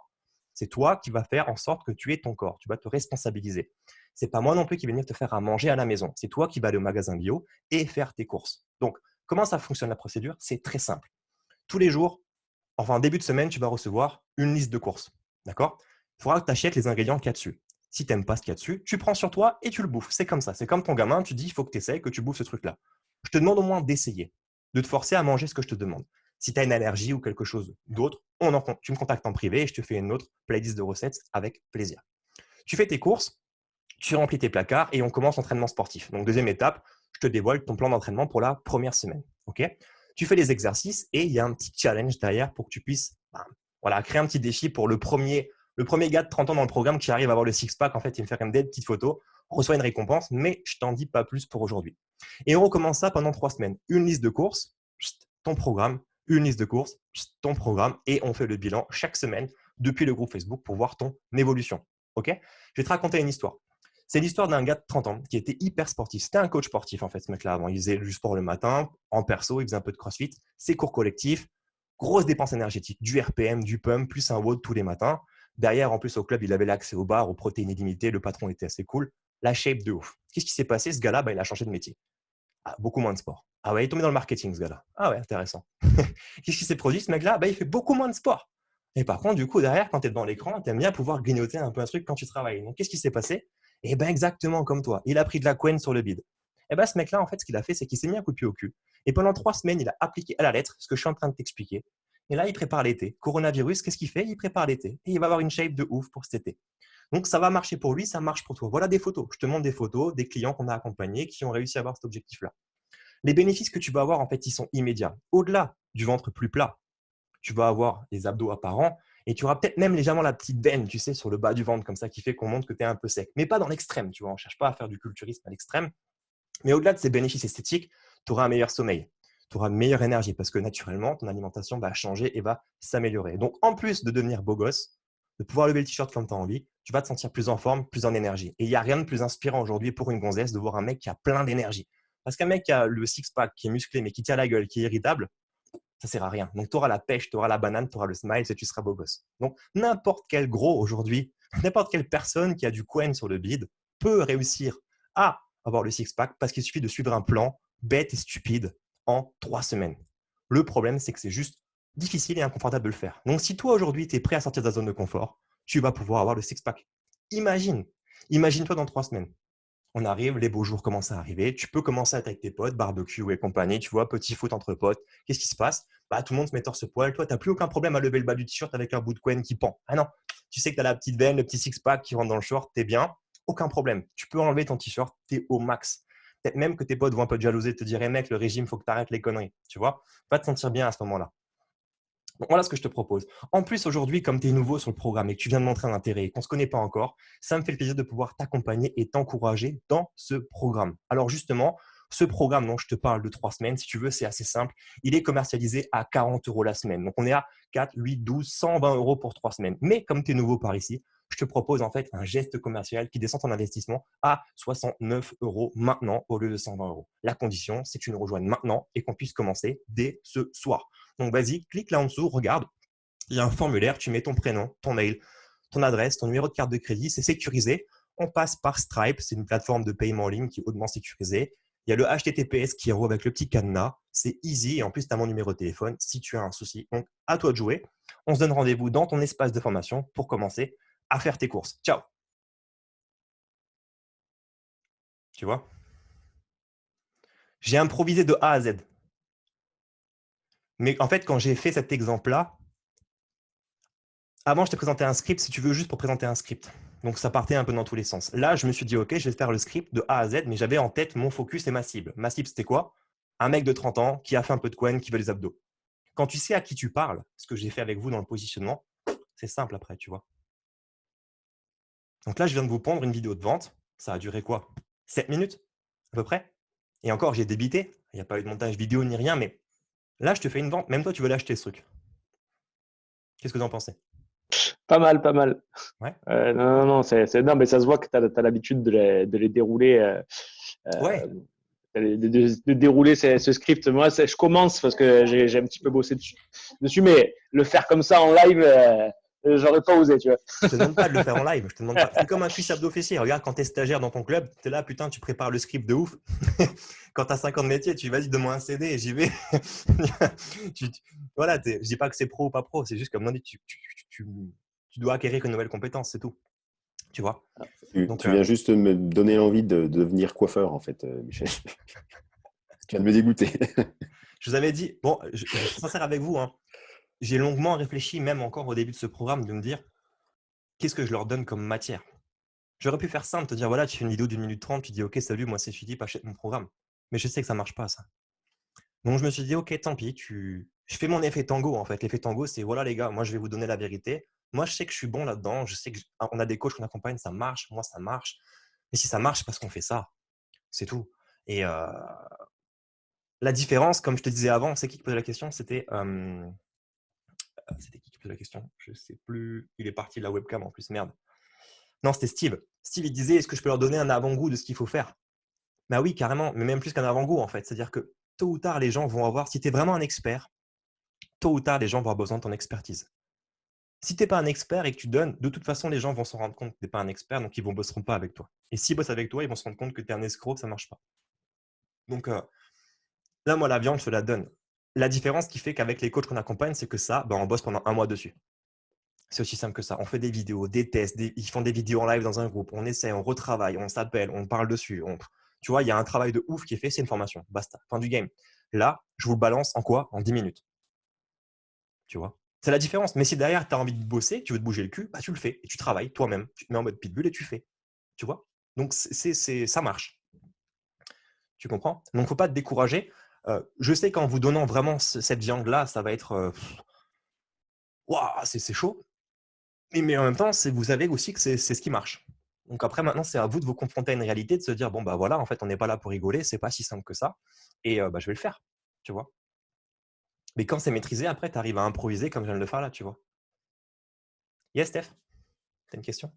C'est toi qui vas faire en sorte que tu aies ton corps. Tu vas te responsabiliser. C'est pas moi non plus qui vais venir te faire à manger à la maison. C'est toi qui vas aller au magasin bio et faire tes courses. Donc, comment ça fonctionne la procédure? C'est très simple. Tous les jours, enfin en début de semaine, tu vas recevoir une liste de courses. D'accord? Il faudra que tu achètes les ingrédients qu'il y a dessus. Si tu n'aimes pas ce qu'il y a dessus, tu prends sur toi et tu le bouffes. C'est comme ça. C'est comme ton gamin, tu dis, il faut que tu essayes, que tu bouffes ce truc-là. Je te demande au moins d'essayer, de te forcer à manger ce que je te demande. Si tu as une allergie ou quelque chose d'autre, tu me contactes en privé et je te fais une autre playlist de recettes avec plaisir. Tu fais tes courses, tu remplis tes placards et on commence l'entraînement sportif. Donc, deuxième étape, je te dévoile ton plan d'entraînement pour la première semaine. Okay? Tu fais les exercices et il y a un petit challenge derrière pour que tu puisses créer un petit défi pour le premier gars de 30 ans dans le programme qui arrive à avoir le six-pack. En fait, il me fait quand même des petites photos, reçoit une récompense, mais je t'en dis pas plus pour aujourd'hui. Et on recommence ça pendant 3 semaines. Une liste de courses, ton programme, une liste de courses, ton programme, et on fait le bilan chaque semaine depuis le groupe Facebook pour voir ton évolution. Okay? Je vais te raconter une histoire. C'est l'histoire d'un gars de 30 ans qui était hyper sportif. C'était un coach sportif, en fait, ce mec-là. Avant, il faisait du sport le matin, en perso, il faisait un peu de crossfit. Ses cours collectifs, grosse dépense énergétique, du RPM, du pump, plus un WOD tous les matins. Derrière, en plus, au club, il avait l'accès aux bars, aux protéines illimitées. Le patron était assez cool. La shape de ouf. Qu'est-ce qui s'est passé? Ce gars-là, il a changé de métier. Beaucoup moins de sport. Ah ouais, il est tombé dans le marketing, ce gars-là. Ah ouais, intéressant. Qu'est-ce qui s'est produit? Ce mec-là, il fait beaucoup moins de sport. Et par contre, du coup, derrière, quand tu es devant l'écran, tu aimes bien pouvoir grignoter un peu un truc quand tu travailles. Donc, qu'est-ce qui s'est passé? Eh bien, exactement comme toi. Il a pris de la couenne sur le bide. Eh bien, ce mec-là, en fait, ce qu'il a fait, c'est qu'il s'est mis un coup de pied au cul. Et pendant 3 semaines, il a appliqué à la lettre ce que je suis en train de t'expliquer. Et là, il prépare l'été. Coronavirus, qu'est-ce qu'il fait? Il prépare l'été. Et il va avoir une shape de ouf pour cet été. Donc, ça va marcher pour lui, ça marche pour toi. Voilà des photos. Je te montre des photos des clients qu'on a accompagnés qui ont réussi à avoir cet objectif-là. Les bénéfices que tu vas avoir, en fait, ils sont immédiats. Au-delà du ventre plus plat, tu vas avoir les abdos apparents et tu auras peut-être même légèrement la petite veine, tu sais, sur le bas du ventre, comme ça, qui fait qu'on montre que tu es un peu sec. Mais pas dans l'extrême, tu vois. On ne cherche pas à faire du culturisme à l'extrême. Mais au-delà de ces bénéfices esthétiques, tu auras un meilleur sommeil. Tu auras une meilleure énergie parce que naturellement, ton alimentation va changer et va s'améliorer. Donc, en plus de devenir beau gosse, de pouvoir lever le t-shirt comme tu as envie, tu vas te sentir plus en forme, plus en énergie. Et il n'y a rien de plus inspirant aujourd'hui pour une gonzesse de voir un mec qui a plein d'énergie. Parce qu'un mec qui a le six-pack, qui est musclé, mais qui tire la gueule, qui est irritable, ça ne sert à rien. Donc, tu auras la pêche, tu auras la banane, tu auras le smile et tu seras beau gosse. Donc, n'importe quel gros aujourd'hui, n'importe quelle personne qui a du quen sur le bide peut réussir à avoir le six-pack parce qu'il suffit de suivre un plan bête et stupide en 3 semaines. Le problème, c'est que c'est juste difficile et inconfortable de le faire. Donc, si toi, aujourd'hui, tu es prêt à sortir de ta zone de confort, tu vas pouvoir avoir le six-pack. Imagine-toi dans 3 semaines. On arrive, les beaux jours commencent à arriver. Tu peux commencer à être avec tes potes, barbecue et compagnie, tu vois, petit foot entre potes. Qu'est-ce qui se passe? Tout le monde se met torse-poil. Toi, tu n'as plus aucun problème à lever le bas du t-shirt avec un bout de couenne qui pend. Ah non, tu sais que tu as la petite veine, le petit six-pack qui rentre dans le short, tu es bien. Aucun problème. Tu peux enlever ton t-shirt, tu es au max. Peut-être même que tes potes vont un peu te jalouser, te dire, hey, mec, le régime, il faut que tu arrêtes les conneries. Tu vois, va te sentir bien à ce moment-là. Donc, voilà ce que je te propose. En plus, aujourd'hui, comme tu es nouveau sur le programme et que tu viens de montrer un intérêt et qu'on ne se connaît pas encore, ça me fait le plaisir de pouvoir t'accompagner et t'encourager dans ce programme. Alors justement, ce programme dont je te parle de 3 semaines, si tu veux, c'est assez simple. Il est commercialisé à 40 € la semaine. Donc, on est à 4, 8, 12, 120 € pour 3 semaines. Mais comme tu es nouveau par ici, je te propose en fait un geste commercial qui descend ton investissement à 69 € maintenant au lieu de 120 €. La condition, c'est que tu nous rejoignes maintenant et qu'on puisse commencer dès ce soir. Donc, vas-y, clique là en dessous, regarde. Il y a un formulaire, tu mets ton prénom, ton mail, ton adresse, ton numéro de carte de crédit, c'est sécurisé. On passe par Stripe, c'est une plateforme de paiement en ligne qui est hautement sécurisée. Il y a le HTTPS qui est en haut avec le petit cadenas. C'est easy et en plus, tu as mon numéro de téléphone si tu as un souci. Donc, à toi de jouer. On se donne rendez-vous dans ton espace de formation pour commencer à faire tes courses. Ciao. Tu vois? J'ai improvisé de A à Z. Mais en fait, quand j'ai fait cet exemple-là, avant, je t'ai présenté un script, si tu veux, juste pour présenter un script. Donc, ça partait un peu dans tous les sens. Là, je me suis dit, OK, je vais faire le script de A à Z, mais j'avais en tête mon focus et ma cible. Ma cible, c'était quoi? Un mec de 30 ans qui a fait un peu de quen, qui veut les abdos. Quand tu sais à qui tu parles, ce que j'ai fait avec vous dans le positionnement, c'est simple après, tu vois. Donc là, je viens de vous pondre une vidéo de vente. Ça a duré quoi? 7 minutes à peu près. Et encore, j'ai débité. Il n'y a pas eu de montage vidéo ni rien, mais là, je te fais une vente. Même toi, tu veux l'acheter, ce truc. Qu'est-ce que tu en pensais? Pas mal, pas mal. Ouais. Non, non, mais ça se voit que tu as l'habitude de les dérouler. Ouais. De dérouler ce script. Moi, je commence parce que j'ai un petit peu bossé dessus, mais le faire comme ça en live, j'aurais pas osé, tu vois. Je te demande pas de le faire en live. Je te demande pas. C'est comme un quiz abdo fessier. Regarde, quand tu es stagiaire dans ton club, tu es là, putain, tu prépares le script de ouf. Quand tu as 5 ans de métier, tu vas-y, donne-moi un CD et j'y vais. Voilà, je dis pas que c'est pro ou pas pro. C'est juste comme on dit, tu dois acquérir une nouvelle compétence, c'est tout. Tu vois? Donc, tu viens juste me donner envie de devenir coiffeur, en fait, Michel. Tu viens de me dégoûter. Je vous avais dit, bon, je suis sincère avec vous, hein. J'ai longuement réfléchi, même encore au début de ce programme, de me dire qu'est-ce que je leur donne comme matière. J'aurais pu faire simple, te dire voilà, tu fais une vidéo d'1 minute 30, tu dis ok, salut, moi c'est Philippe, achète mon programme. Mais je sais que ça ne marche pas, ça. Donc je me suis dit ok, tant pis, je fais mon effet tango en fait. L'effet tango, c'est voilà les gars, moi je vais vous donner la vérité. Moi je sais que je suis bon là-dedans, je sais qu'on a des coachs qu'on accompagne, ça marche, moi ça marche. Mais si ça marche, c'est parce qu'on fait ça. C'est tout. Et la différence, comme je te disais avant, c'est qui posait la question? C'était qui posait la question? Je ne sais plus. Il est parti de la webcam en plus, merde. Non, c'était Steve. Steve, il disait, est-ce que je peux leur donner un avant-goût de ce qu'il faut faire? Bah oui, carrément, mais même plus qu'un avant-goût en fait. C'est-à-dire que tôt ou tard, les gens vont avoir, si tu es vraiment un expert, tôt ou tard, les gens vont avoir besoin de ton expertise. Si tu n'es pas un expert et que tu donnes, de toute façon, les gens vont se rendre compte que tu n'es pas un expert, donc ils ne bosseront pas avec toi. Et s'ils bossent avec toi, ils vont se rendre compte que tu es un escroc, que ça ne marche pas. Donc là, moi, la viande, je te la donne. La différence qui fait qu'avec les coachs qu'on accompagne, c'est que ça, on bosse pendant 1 mois dessus. C'est aussi simple que ça. On fait des vidéos, des tests, ils font des vidéos en live dans un groupe, on essaie, on retravaille, on s'appelle, on parle dessus. Tu vois, il y a un travail de ouf qui est fait, c'est une formation. Basta, fin du game. Là, je vous le balance en quoi? En 10 minutes. tu vois. C'est la différence. Mais si derrière, tu as envie de bosser, tu veux te bouger le cul, bah, tu le fais et tu travailles toi-même. Tu te mets en mode pitbull et tu fais, tu vois. Donc, ça marche. Tu comprends? Donc, il ne faut pas te décourager. Je sais qu'en vous donnant vraiment cette viande-là, ça va être waouh, c'est chaud. Mais en même temps, vous savez aussi que c'est ce qui marche. Donc après, maintenant, c'est à vous de vous confronter à une réalité, de se dire, bon, bah voilà, en fait, on n'est pas là pour rigoler, c'est pas si simple que ça. Et bah, je vais le faire, tu vois. Mais quand c'est maîtrisé, après, tu arrives à improviser comme je viens de le faire là, tu vois. Yes, Steph, t'as une question?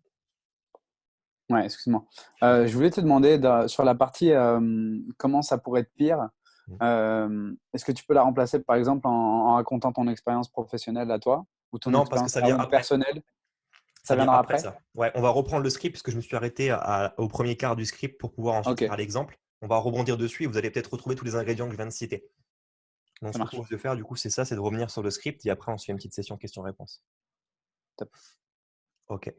Ouais, excuse-moi. Je voulais te demander sur la partie comment ça pourrait être pire. Est-ce que tu peux la remplacer par exemple en racontant ton expérience professionnelle à toi ou ton Non, parce que expérience ça vient après. personnelle? Ça Ça vient viendra après après? ça. Ouais, on va reprendre le script puisque je me suis arrêté au premier quart du script pour pouvoir ensuite Ok, faire l'exemple. On va rebondir dessus et vous allez peut-être retrouver tous les ingrédients que je viens de citer. Donc, ça ce que je marche. propose de faire, du coup, c'est ça, c'est de revenir sur le script et après, on se fait une petite session questions-réponses. Top. Ok.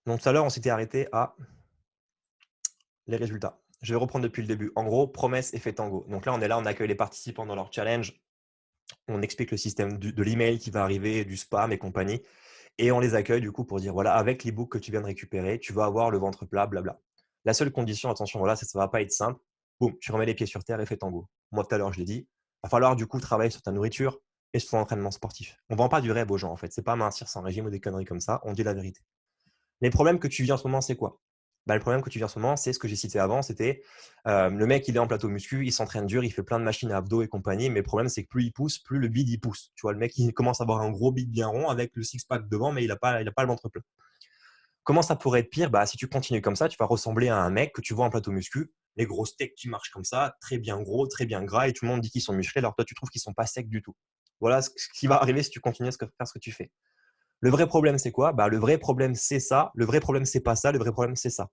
Donc, tout à l'heure, on s'était arrêté à les résultats. Je vais reprendre depuis le début. En gros, promesse, effet tango. Donc là, on accueille les participants dans leur challenge. On explique le système de l'email qui va arriver, du spam et compagnie. Et on les accueille du coup pour dire, voilà, avec l'ebook que tu viens de récupérer, tu vas avoir le ventre plat, blabla. La seule condition, attention, voilà, ça ne va pas être simple. Boum, tu remets les pieds sur terre et fais tango. Moi, tout à l'heure, je l'ai dit, il va falloir du coup travailler sur ta nourriture et sur ton entraînement sportif. On ne vend pas du rêve aux gens, en fait. C'est pas mincir sans régime ou des conneries comme ça. On dit la vérité. Les problèmes que tu vis en ce moment, c'est quoi? Bah, le problème que tu vis en ce moment, c'est ce que j'ai cité avant, c'était le mec, il est en plateau muscu, il s'entraîne dur, il fait plein de machines à abdos et compagnie, mais le problème, c'est que plus il pousse, plus le bide, il pousse. Tu vois, le mec, il commence à avoir un gros bide bien rond avec le six-pack devant, mais il n'a pas le ventre plat. Comment ça pourrait être pire? Bah, si tu continues comme ça, tu vas ressembler à un mec que tu vois en plateau muscu, les gros steaks qui marchent comme ça, très bien gros, très bien gras, et tout le monde dit qu'ils sont musclés, alors toi, tu trouves qu'ils sont pas secs du tout. Voilà ce qui va arriver si tu continues à faire ce que tu fais. Le vrai problème, c'est quoi? Bah, le vrai problème, c'est ça. Le vrai problème, c'est pas ça. Le vrai problème, c'est ça.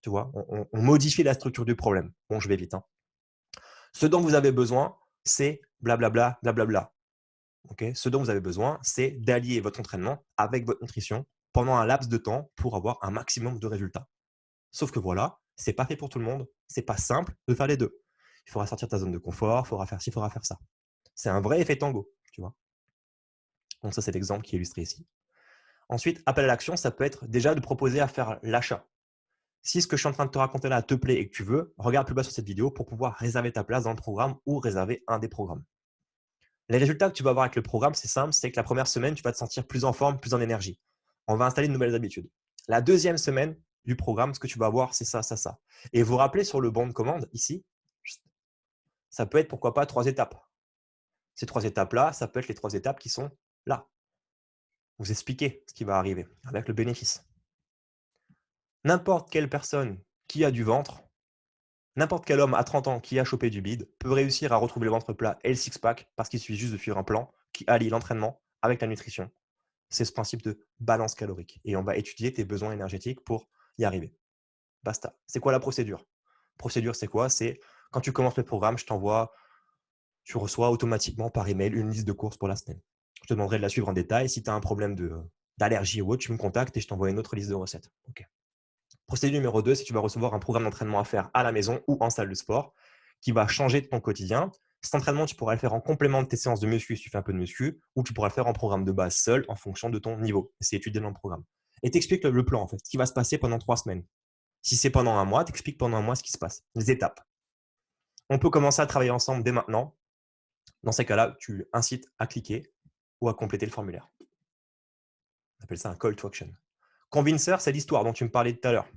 Tu vois, on modifie la structure du problème. Bon, je vais vite, hein. Ce dont vous avez besoin, c'est blablabla, blablabla. Okay, ce dont vous avez besoin, c'est d'allier votre entraînement avec votre nutrition pendant un laps de temps pour avoir un maximum de résultats. Sauf que voilà, c'est pas fait pour tout le monde. C'est pas simple de faire les deux. Il faudra sortir de ta zone de confort, il faudra faire ci, il faudra faire ça. C'est un vrai effet tango, tu vois. Donc ça, c'est l'exemple qui est illustré ici. Ensuite, appel à l'action, ça peut être déjà de proposer à faire l'achat. Si ce que je suis en train de te raconter là te plaît et que tu veux, regarde plus bas sur cette vidéo pour pouvoir réserver ta place dans le programme ou réserver un des programmes. Les résultats que tu vas avoir avec le programme, c'est simple, c'est que la première semaine, tu vas te sentir plus en forme, plus en énergie. On va installer de nouvelles habitudes. La deuxième semaine du programme, ce que tu vas avoir, c'est ça, ça, ça. Et vous rappelez sur le bon de commande, ici, ça peut être pourquoi pas 3 étapes. Ces 3 étapes-là, ça peut être les 3 étapes qui sont là. Vous expliquez ce qui va arriver avec le bénéfice. N'importe quelle personne qui a du ventre, n'importe quel homme à 30 ans qui a chopé du bide peut réussir à retrouver le ventre plat et le six-pack parce qu'il suffit juste de suivre un plan qui allie l'entraînement avec la nutrition. C'est ce principe de balance calorique. Et on va étudier tes besoins énergétiques pour y arriver. Basta. C'est quoi la procédure? Procédure, c'est quoi? C'est quand tu commences le programme, tu reçois automatiquement par email une liste de courses pour la semaine. Je te demanderai de la suivre en détail. Si tu as un problème d'allergie ou autre, tu me contactes et je t'envoie une autre liste de recettes. Okay. Procédure numéro 2, c'est que tu vas recevoir un programme d'entraînement à faire à la maison ou en salle de sport qui va changer de ton quotidien. Cet entraînement, tu pourras le faire en complément de tes séances de muscu si tu fais un peu de muscu, ou tu pourras le faire en programme de base seul en fonction de ton niveau. C'est étudié dans le programme. Et t'expliques le plan, en fait, ce qui va se passer pendant 3 semaines. Si c'est pendant un mois, t'expliques pendant un mois ce qui se passe, les étapes. On peut commencer à travailler ensemble dès maintenant. Dans ces cas-là, tu incites à cliquer ou à compléter le formulaire. On appelle ça un call to action. Convincer, c'est l'histoire dont tu me parlais tout à l'heure.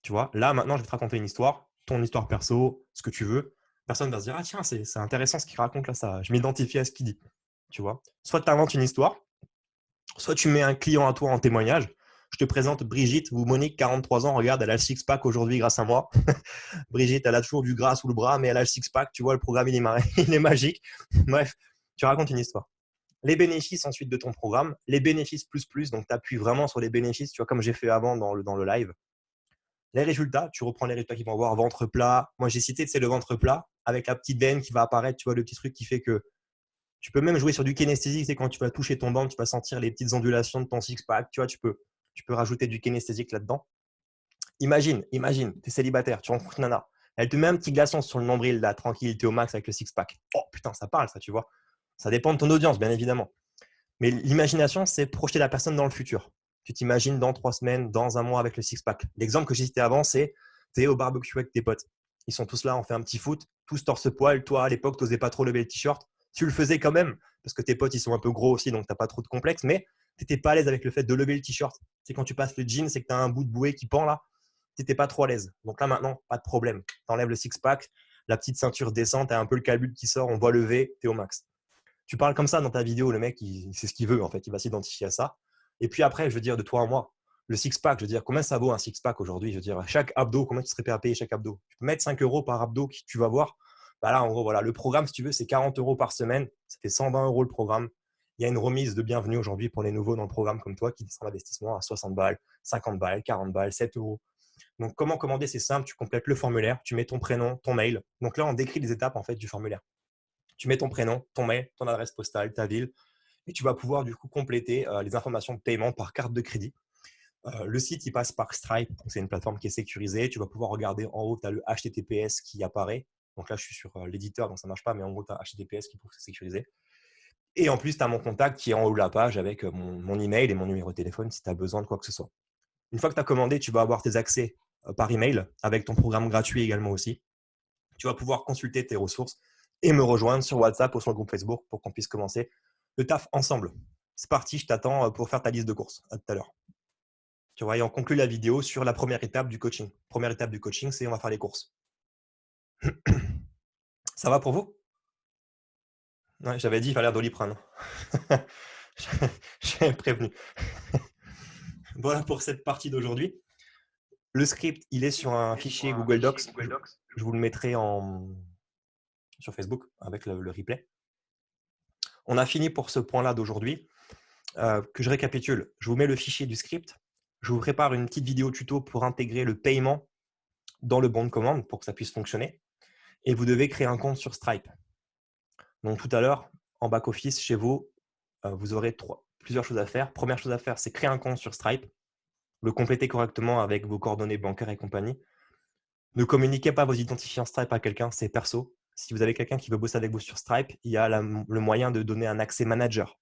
Tu vois, là, maintenant, je vais te raconter une histoire, ton histoire perso, ce que tu veux. Personne va se dire, ah tiens, c'est intéressant ce qu'il raconte là, ça. Je m'identifie à ce qu'il dit. Tu vois, soit tu inventes une histoire, soit tu mets un client à toi en témoignage. Je te présente Brigitte ou Monique, 43 ans, regarde, elle a le six-pack aujourd'hui grâce à moi. Brigitte, elle a toujours du gras sous le bras, mais elle a le six-pack, tu vois, le programme, il est magique. Bref, tu racontes une histoire. Les bénéfices ensuite de ton programme, les bénéfices plus, donc tu appuies vraiment sur les bénéfices, tu vois, comme j'ai fait avant dans le live. Les résultats, tu reprends les résultats qui vont avoir ventre plat. Moi, j'ai cité, c'est le ventre plat avec la petite veine qui va apparaître, tu vois, le petit truc qui fait que tu peux même jouer sur du kinesthésique. C'est quand tu vas toucher ton ventre, tu vas sentir les petites ondulations de ton six-pack. Tu vois, tu peux rajouter du kinesthésique là-dedans. Imagine, tu es célibataire, tu rencontres Nana. Elle te met un petit glaçon sur le nombril, là, tranquille, tu es au max avec le six-pack. Oh putain, ça parle, ça, tu vois. Ça dépend de ton audience, bien évidemment. Mais l'imagination, c'est projeter la personne dans le futur. Tu t'imagines dans 3 semaines, dans un mois avec le six-pack. L'exemple que j'ai cité avant, c'est tu es au barbecue avec tes potes. Ils sont tous là, on fait un petit foot, tous torse-poil. Toi, à l'époque, tu n'osais pas trop lever le t-shirt. Tu le faisais quand même, parce que tes potes, ils sont un peu gros aussi, donc tu n'as pas trop de complexe, mais tu n'étais pas à l'aise avec le fait de lever le t-shirt. C'est quand tu passes le jean, c'est que tu as un bout de bouée qui pend là. Tu n'étais pas trop à l'aise. Donc là, maintenant, pas de problème. Tu enlèves le six-pack, la petite ceinture descend, tu as un peu le calbut qui sort, on voit lever, tu es au max. Tu parles comme ça dans ta vidéo, le mec, c'est ce qu'il veut en fait, il va s'identifier à ça. Et puis après, je veux dire, de toi à moi, le six-pack, je veux dire, combien ça vaut un six-pack aujourd'hui? Je veux dire, chaque abdo, combien tu serais prêt à payer chaque abdo? Tu peux mettre 5 euros par abdo que tu vas voir. Bah là, en gros, voilà, le programme, si tu veux, c'est 40 euros par semaine. Ça fait 120 euros le programme. Il y a une remise de bienvenue aujourd'hui pour les nouveaux dans le programme comme toi qui descend l'investissement à 60 balles, 50 balles, 40 balles, 7 euros. Donc, comment commander? C'est simple, tu complètes le formulaire, tu mets ton prénom, ton mail. Donc là, on décrit les étapes en fait du formulaire. Tu mets ton prénom, ton mail, ton adresse postale, ta ville, et tu vas pouvoir du coup compléter les informations de paiement par carte de crédit. Le site, il passe par Stripe, c'est une plateforme qui est sécurisée. Tu vas pouvoir regarder en haut, tu as le HTTPS qui apparaît. Donc là, je suis sur l'éditeur, donc ça ne marche pas, mais en gros, tu as HTTPS qui prouve que c'est sécurisé. Et en plus, tu as mon contact qui est en haut de la page avec mon email et mon numéro de téléphone si tu as besoin de quoi que ce soit. Une fois que tu as commandé, tu vas avoir tes accès par email avec ton programme gratuit également aussi. Tu vas pouvoir consulter tes ressources et me rejoindre sur WhatsApp ou sur le groupe Facebook pour qu'on puisse commencer le taf ensemble. C'est parti, je t'attends pour faire ta liste de courses. À tout à l'heure. Tu vois, et on conclut la vidéo sur la première étape du coaching. Première étape du coaching, c'est on va faire les courses. Ça va pour vous? Ouais, j'avais dit, il fallait Doliprane. J'ai prévenu. Voilà pour cette partie d'aujourd'hui. Le script, il est sur un fichier Google Docs. Je vous le mettrai sur Facebook avec le replay. On a fini pour ce point-là d'aujourd'hui. Que je récapitule, je vous mets le fichier du script. Je vous prépare une petite vidéo tuto pour intégrer le paiement dans le bon de commande pour que ça puisse fonctionner. Et vous devez créer un compte sur Stripe. Donc tout à l'heure, en back-office, chez vous, vous aurez plusieurs choses à faire. Première chose à faire, c'est créer un compte sur Stripe, le compléter correctement avec vos coordonnées bancaires et compagnie. Ne communiquez pas vos identifiants Stripe à quelqu'un, c'est perso. Si vous avez quelqu'un qui veut bosser avec vous sur Stripe, il y a le moyen de donner un accès manager.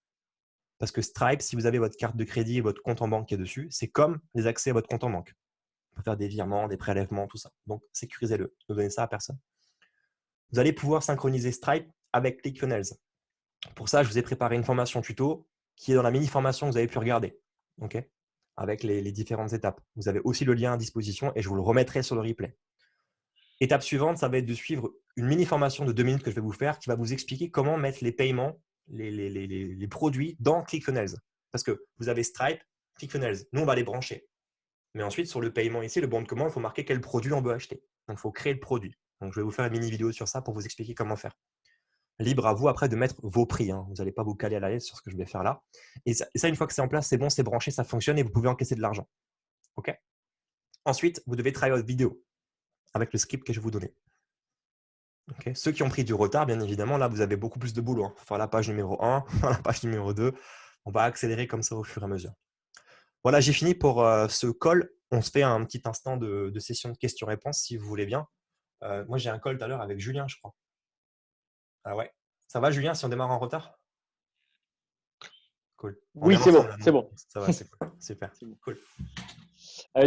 Parce que Stripe, si vous avez votre carte de crédit et votre compte en banque qui est dessus, c'est comme les accès à votre compte en banque. On peut faire des virements, des prélèvements, tout ça. Donc, sécurisez-le. Ne donnez ça à personne. Vous allez pouvoir synchroniser Stripe avec ClickFunnels. Pour ça, je vous ai préparé une formation tuto qui est dans la mini-formation que vous avez pu regarder, okay, avec les différentes étapes. Vous avez aussi le lien à disposition et je vous le remettrai sur le replay. Étape suivante, ça va être de suivre une mini-formation de 2 minutes que je vais vous faire qui va vous expliquer comment mettre les paiements, les produits dans ClickFunnels. Parce que vous avez Stripe, ClickFunnels. Nous, on va les brancher. Mais ensuite, sur le paiement ici, le bon de commande, il faut marquer quel produit on veut acheter. Donc, il faut créer le produit. Donc, je vais vous faire une mini-vidéo sur ça pour vous expliquer comment faire. Libre à vous après de mettre vos prix. Vous n'allez pas vous caler à la lettre sur ce que je vais faire là. Et ça, une fois que c'est en place, c'est bon, c'est branché, ça fonctionne et vous pouvez encaisser de l'argent. OK. Ensuite, vous devez travailler votre vidéo avec le script que je vais vous donner. Okay. Ceux qui ont pris du retard, bien évidemment, là, vous avez beaucoup plus de boulot. Il faut faire la page numéro 1, la page numéro 2. On va accélérer comme ça au fur et à mesure. Voilà, j'ai fini pour ce call. On se fait un petit instant de session de questions-réponses, si vous voulez bien. Moi, j'ai un call tout à l'heure avec Julien, je crois. Ah ouais. Ça va, Julien, si on démarre en retard? Cool. Oui, c'est bon, c'est bon. Ça va, c'est cool. Super. C'est bon. Cool.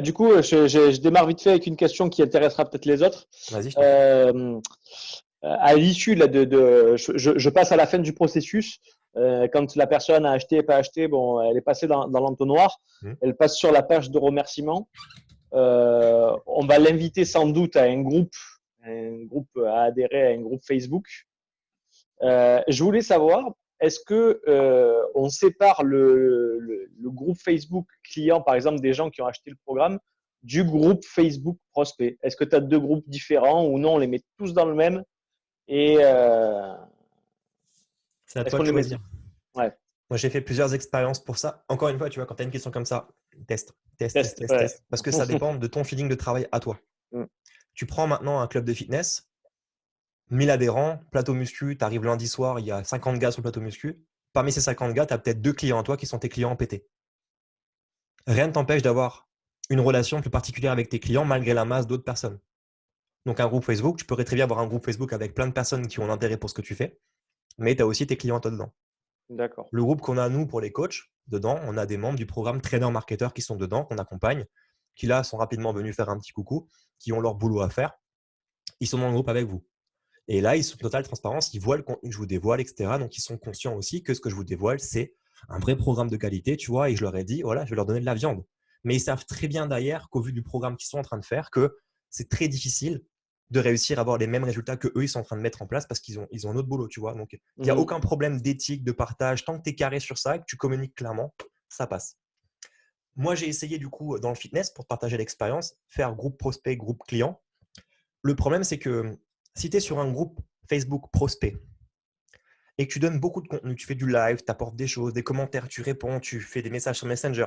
Du coup, je démarre vite fait avec une question qui intéressera peut-être les autres. Vas-y. À l'issue je passe à la fin du processus. Quand la personne a acheté et pas acheté, bon, elle est passée dans l'entonnoir. Elle passe sur la page de remerciement. On va l'inviter sans doute à un groupe à adhérer à un groupe Facebook. Je voulais savoir, est-ce que on sépare le groupe Facebook client, par exemple, des gens qui ont acheté le programme, du groupe Facebook prospect? Est-ce que tu as 2 groupes différents ou non, on les met tous dans le même? Et c'est à toi de choisir. Ouais. Moi, j'ai fait plusieurs expériences pour ça. Encore une fois, tu vois, quand tu as une question comme ça, teste. Parce que ça dépend de ton feeling de travail à toi. Tu prends maintenant un club de fitness, 1000 adhérents, plateau muscu, tu arrives lundi soir, il y a 50 gars sur le plateau muscu. Parmi ces 50 gars, tu as peut-être 2 clients à toi qui sont tes clients PT. Rien ne t'empêche d'avoir une relation plus particulière avec tes clients malgré la masse d'autres personnes. Donc, un groupe Facebook, tu pourrais très bien avoir un groupe Facebook avec plein de personnes qui ont un intérêt pour ce que tu fais. mais tu as aussi tes clients à toi dedans. D'accord. Le groupe qu'on a, nous, pour les coachs, dedans, on a des membres du programme Trainer Marketer qui sont dedans, qu'on accompagne, qui là sont rapidement venus faire un petit coucou, qui ont leur boulot à faire. Ils sont dans le groupe avec vous. Et là, ils sont en totale transparence, ils voient le contenu que je vous dévoile, etc. Donc, ils sont conscients aussi que ce que je vous dévoile, c'est un vrai programme de qualité, tu vois. Et je leur ai dit, voilà, je vais leur donner de la viande. Mais ils savent très bien d'ailleurs qu'au vu du programme qu'ils sont en train de faire, que c'est très difficile de réussir à avoir les mêmes résultats que eux ils sont en train de mettre en place parce qu'ils ont un autre boulot, tu vois. Donc, il n'y a aucun problème d'éthique, de partage. Tant que tu es carré sur ça et que tu communiques clairement, ça passe. Moi, j'ai essayé du coup dans le fitness pour te partager l'expérience, faire groupe prospect, groupe client. Le problème, c'est que si tu es sur un groupe Facebook prospect et que tu donnes beaucoup de contenu, tu fais du live, tu apportes des choses, des commentaires, tu réponds, tu fais des messages sur Messenger,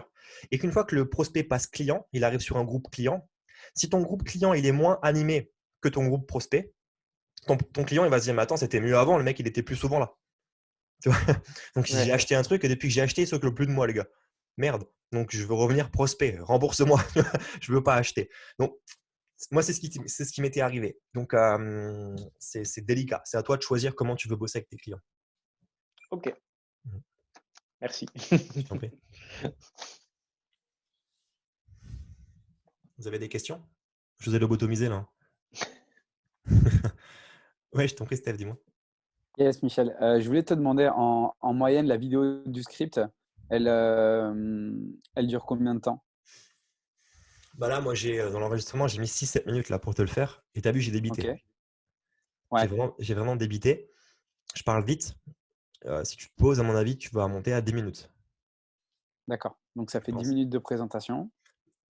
et qu'une fois que le prospect passe client, il arrive sur un groupe client, si ton groupe client il est moins animé que ton groupe prospect, ton client il va se dire mais attends, c'était mieux avant, le mec il était plus souvent là. Tu vois. Donc j'ai acheté un truc et depuis que j'ai acheté, il s'occupe plus de moi les gars. Merde. Donc je veux revenir prospect, rembourse-moi. Je veux pas acheter. Donc moi c'est ce qui m'était arrivé. Donc c'est délicat. C'est à toi de choisir comment tu veux bosser avec tes clients. Ok. Merci. Je t'en prie. Vous avez des questions? Je vous ai lobotomisé là. Ouais, je t'en prie, Steph, dis-moi. Yes, Michel. Je voulais te demander, en moyenne, la vidéo du script, elle dure combien de temps? Bah là, moi, dans l'enregistrement, j'ai mis 6-7 minutes là pour te le faire. Et tu as vu, j'ai débité. Ok. Ouais, J'ai vraiment débité. Je parle vite. Si tu te poses, à mon avis, tu vas monter à 10 minutes. d'accord. Donc, ça Je fait 10 pense. minutes de présentation.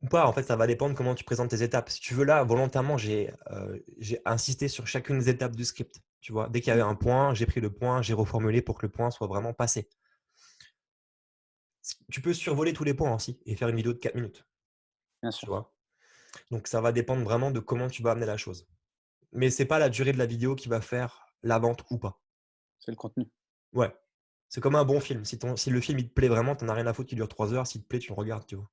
Ou pas, en fait, ça va dépendre comment tu présentes tes étapes. Si tu veux, là, volontairement, j'ai insisté sur chacune des étapes du script. Tu vois, dès qu'il y avait un point, j'ai pris le point, j'ai reformulé pour que le point soit vraiment passé. Tu peux survoler tous les points aussi et faire une vidéo de 4 minutes. Bien Tu sûr. vois. Donc, ça va dépendre vraiment de comment tu vas amener la chose. Mais ce n'est pas la durée de la vidéo qui va faire la vente ou pas. C'est le contenu. Ouais. C'est comme un bon film. Si le film il te plaît vraiment, tu n'en as rien à foutre qu'il dure 3 heures. S'il te plaît, tu le regardes, tu vois.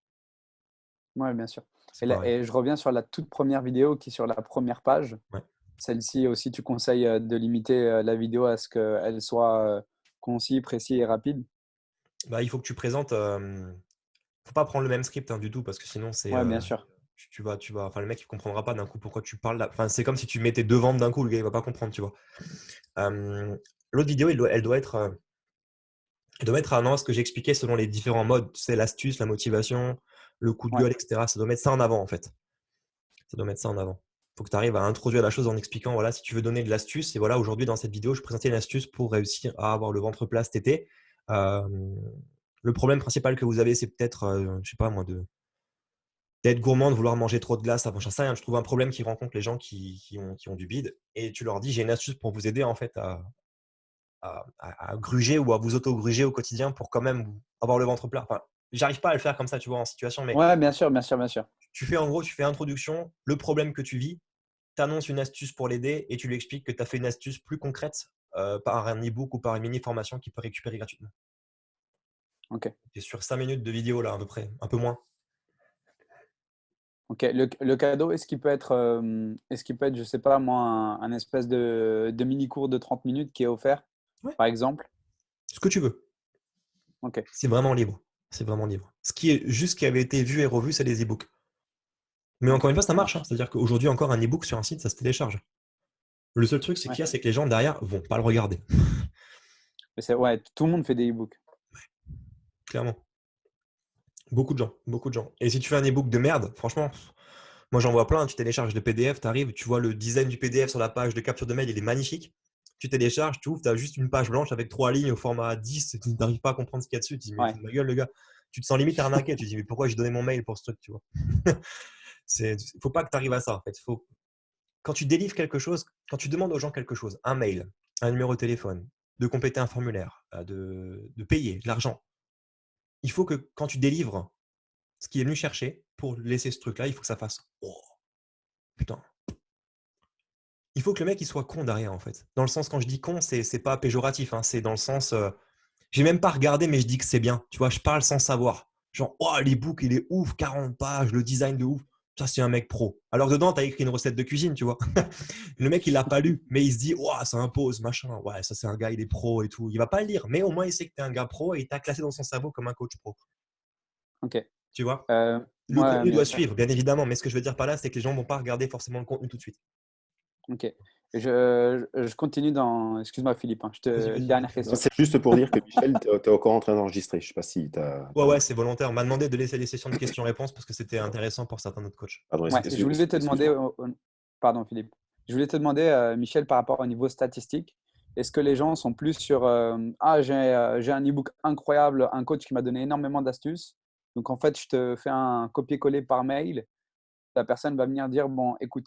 Ouais, bien sûr. C'est pareil. Et je reviens sur la toute première vidéo qui est sur la première page. Ouais. Celle-ci aussi, tu conseilles de limiter la vidéo à ce qu'elle soit concis, précis et rapide. Bah, il faut que tu présentes. Faut pas prendre le même script du tout parce que sinon c'est Ouais, bien sûr. enfin le mec il comprendra pas d'un coup pourquoi tu parles là. Enfin c'est comme si tu mettais deux ventes d'un coup, le gars il va pas comprendre, tu vois. L'autre vidéo elle doit être à ce que j'ai expliqué selon les différents modes, c'est l'astuce, la motivation, le coup de Ouais. gueule, etc. Ça doit mettre ça en avant en fait. Ça doit mettre ça en avant. Faut que tu arrives à introduire la chose en expliquant voilà, si tu veux donner de l'astuce et voilà, aujourd'hui dans cette vidéo je présentais une astuce pour réussir à avoir le ventre plat cet été. Le problème principal que vous avez c'est peut-être je sais pas moi d'être gourmand, de vouloir manger trop de glace avant, j'en sais rien. Je trouve un problème qui rencontrent les gens qui ont du bide et tu leur dis j'ai une astuce pour vous aider en fait à gruger ou à vous auto-gruger au quotidien pour quand même avoir le ventre plat. Enfin, j'arrive pas à le faire comme ça, tu vois, en situation, mais Ouais, bien sûr, bien sûr, bien sûr. tu fais en gros, tu fais introduction, le problème que tu vis, tu annonces une astuce pour l'aider et tu lui expliques que tu as fait une astuce plus concrète par un e-book ou par une mini-formation qu'il peut récupérer gratuitement. Ok. Tu es sur 5 minutes de vidéo là à peu près, un peu moins. Ok. Le cadeau, est-ce qu'il peut être, je sais pas moi, un espèce de mini cours de 30 minutes qui est offert, Ouais. par exemple? Ce que tu veux. Ok. C'est vraiment libre. C'est vraiment libre. Ce qui avait été vu et revu, c'est les e-books. Mais encore une fois, ça marche. C'est-à-dire qu'aujourd'hui, encore un e-book sur un site, ça se télécharge. Le seul truc, c'est qu'il y a, c'est que les gens derrière vont pas le regarder. Mais ouais, tout le monde fait des e-books. Clairement. Beaucoup de gens. Beaucoup de gens. Et si tu fais un e-book de merde, franchement, moi j'en vois plein. Tu télécharges le PDF, tu arrives, tu vois le design du PDF sur la page de capture de mail, il est magnifique. Tu télécharges, tu ouvres, tu as juste une page blanche avec 3 lignes au format 10, tu n'arrives pas à comprendre ce qu'il y a dessus. Tu te dis, mais Ouais. c'est de ma gueule, le gars. Tu te sens limite arnaqué. Tu te dis, mais pourquoi j'ai donné mon mail pour ce truc, tu vois. Faut pas que tu arrives à ça, en fait. Quand tu délivres quelque chose, quand tu demandes aux gens quelque chose, un mail, un numéro de téléphone, de compléter un formulaire, de payer de l'argent, il faut que quand tu délivres ce qu'il est venu chercher pour laisser ce truc-là, il faut que ça fasse oh, putain. Il faut que le mec il soit con derrière en fait. Dans le sens quand je dis con, c'est pas péjoratif, hein, c'est dans le sens j'ai même pas regardé mais je dis que c'est bien. Tu vois, je parle sans savoir. Genre oh l'e-book il est ouf, 40 pages, le design de ouf. Ça, c'est un mec pro. Alors dedans, tu as écrit une recette de cuisine, tu vois. Le mec, il l'a pas lu, mais il se dit, ouah, ça impose, machin. Ouais, ça, c'est un gars, il est pro et tout. Il va pas le lire, mais au moins, il sait que tu es un gars pro et il t'a classé dans son cerveau comme un coach pro. Ok. Tu vois. Euh, Le moi, contenu bien doit sûr. suivre, bien évidemment. Mais ce que je veux dire par là, c'est que les gens vont pas regarder forcément le contenu tout de suite. Ok. Je continue dans. Excuse-moi, Philippe. Vas-y, vas-y, vas-y. Dernière Non, question. c'est juste pour dire que Michel, tu es encore en train d'enregistrer. Je ne sais pas si tu as. Ouais, c'est volontaire. On m'a demandé de laisser les sessions de questions-réponses parce que c'était intéressant pour certains autres coachs. Pardon, Ouais, je voulais te demander. excuse-moi. Pardon, Philippe. Je voulais te demander, Michel, par rapport au niveau statistique, est-ce que les gens sont plus sur j'ai un e-book incroyable, un coach qui m'a donné énormément d'astuces. Donc, en fait, je te fais un copier-coller par mail. La personne va venir dire bon, écoute,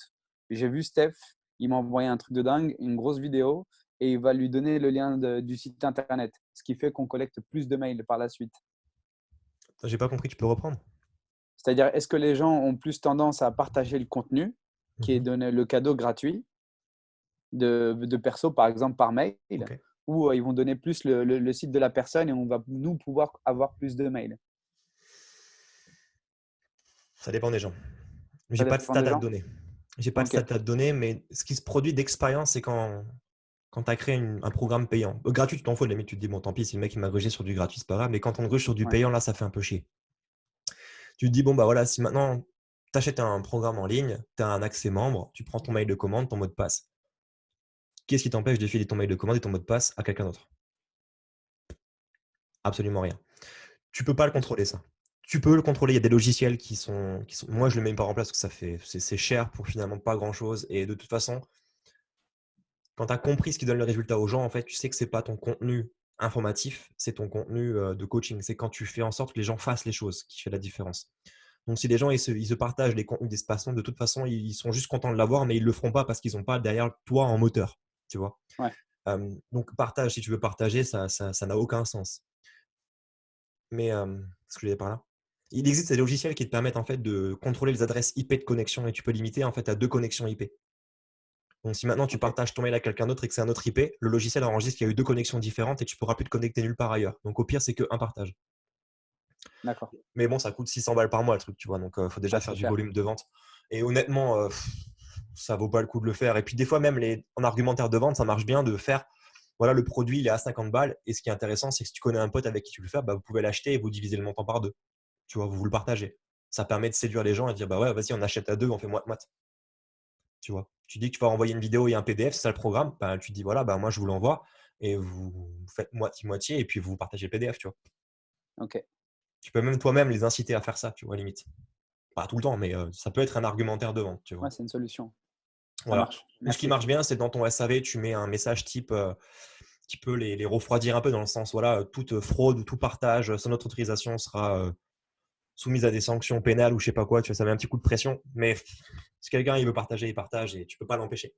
j'ai vu Steph, il m'a envoyé un truc de dingue, une grosse vidéo, et il va lui donner le lien du site internet, ce qui fait qu'on collecte plus de mails par la suite. J'ai pas compris, tu peux reprendre? C'est-à-dire, est-ce que les gens ont plus tendance à partager le contenu, qui est donné le cadeau gratuit de perso, par exemple par mail, Ok. ou ils vont donner plus le site de la personne et on va nous pouvoir avoir plus de mails? Ça dépend des gens. J'ai Ça pas de dépend stats des à te gens. donner. J'ai pas de Ok, stats à te donner, mais ce qui se produit d'expérience, c'est quand tu as créé un programme payant. Gratuit, tu t'en fous, de la limite, tu te dis, bon, tant pis, si le mec il m'a grugé sur du gratuit, c'est pas grave, mais quand on te gruge sur du ouais, payant, là, ça fait un peu chier. Tu te dis, bon, bah voilà, si maintenant tu achètes un programme en ligne, tu as un accès membre, tu prends ton mail de commande, ton mot de passe. Qu'est-ce qui t'empêche de filer ton mail de commande et ton mot de passe à quelqu'un d'autre? Absolument rien. Tu peux pas le contrôler, ça. Tu peux le contrôler. Il y a des logiciels qui sont. Moi, je le mets pas en place parce que c'est cher pour finalement pas grand-chose. Et de toute façon, quand tu as compris ce qui donne le résultat aux gens, en fait, tu sais que c'est pas ton contenu informatif, c'est ton contenu de coaching. C'est quand tu fais en sorte que les gens fassent les choses qui fait la différence. Donc, si les gens ils se partagent les contenus d'Espace Monde, de toute façon, ils sont juste contents de l'avoir, mais ils le feront pas parce qu'ils n'ont pas derrière toi en moteur. Tu vois. ouais. Donc, partage, si tu veux partager, ça n'a aucun sens. Mais ce que je vais par là. Il existe des logiciels qui te permettent en fait de contrôler les adresses IP de connexion et tu peux limiter en fait à 2 connexions IP. Donc si maintenant tu Ok, partages ton mail à quelqu'un d'autre et que c'est un autre IP, le logiciel enregistre qu'il y a eu 2 connexions différentes et tu ne pourras plus te connecter nulle part ailleurs. Donc au pire, c'est qu'un partage. d'accord. Mais bon, ça coûte 600 balles par mois le truc, tu vois. Donc il faut déjà Ouais, faire c'est du cher. volume de vente. Et honnêtement, ça vaut pas le coup de le faire. Et puis des fois même en argumentaire de vente, ça marche bien de faire voilà, le produit il est à 50 balles et ce qui est intéressant, c'est que si tu connais un pote avec qui tu le fais, bah, vous pouvez l'acheter et vous divisez le montant par 2. Tu vois, vous le partagez. Ça permet de séduire les gens et de dire bah ouais, vas-y, on achète à 2, on fait moite-moite. Tu vois, tu dis que tu vas envoyer une vidéo et un PDF, c'est ça le programme. Bah, tu dis voilà, bah, moi je vous l'envoie et vous faites moitié-moitié et puis vous partagez le PDF. Tu vois, Ok, tu peux même toi-même les inciter à faire ça, tu vois, limite. Pas tout le temps, mais ça peut être un argumentaire de vente. Tu ouais, vois, c'est une solution. Ça voilà. marche. Ou ce qui Merci. marche bien, c'est dans ton SAV, tu mets un message type qui peut les refroidir un peu dans le sens voilà, toute fraude ou tout partage sans notre autorisation sera soumise à des sanctions pénales ou je sais pas quoi, tu vois, ça met un petit coup de pression. Mais si quelqu'un il veut partager, il partage et tu peux pas l'empêcher.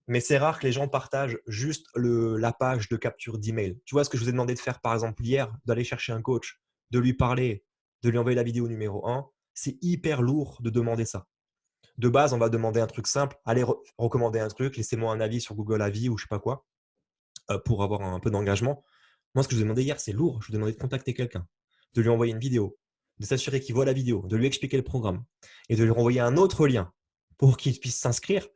Mais c'est rare que les gens partagent juste la page de capture d'email. Tu vois ce que je vous ai demandé de faire par exemple hier, d'aller chercher un coach, de lui parler, de lui envoyer la vidéo numéro 1, c'est hyper lourd de demander ça. De base, on va demander un truc simple, allez recommander un truc, laissez-moi un avis sur Google Avis ou je sais pas quoi, pour avoir un peu d'engagement. Moi, ce que je vous ai demandé hier, c'est lourd. Je vous ai demandé de contacter quelqu'un, de lui envoyer une vidéo, de s'assurer qu'il voit la vidéo, de lui expliquer le programme et de lui renvoyer un autre lien pour qu'il puisse s'inscrire.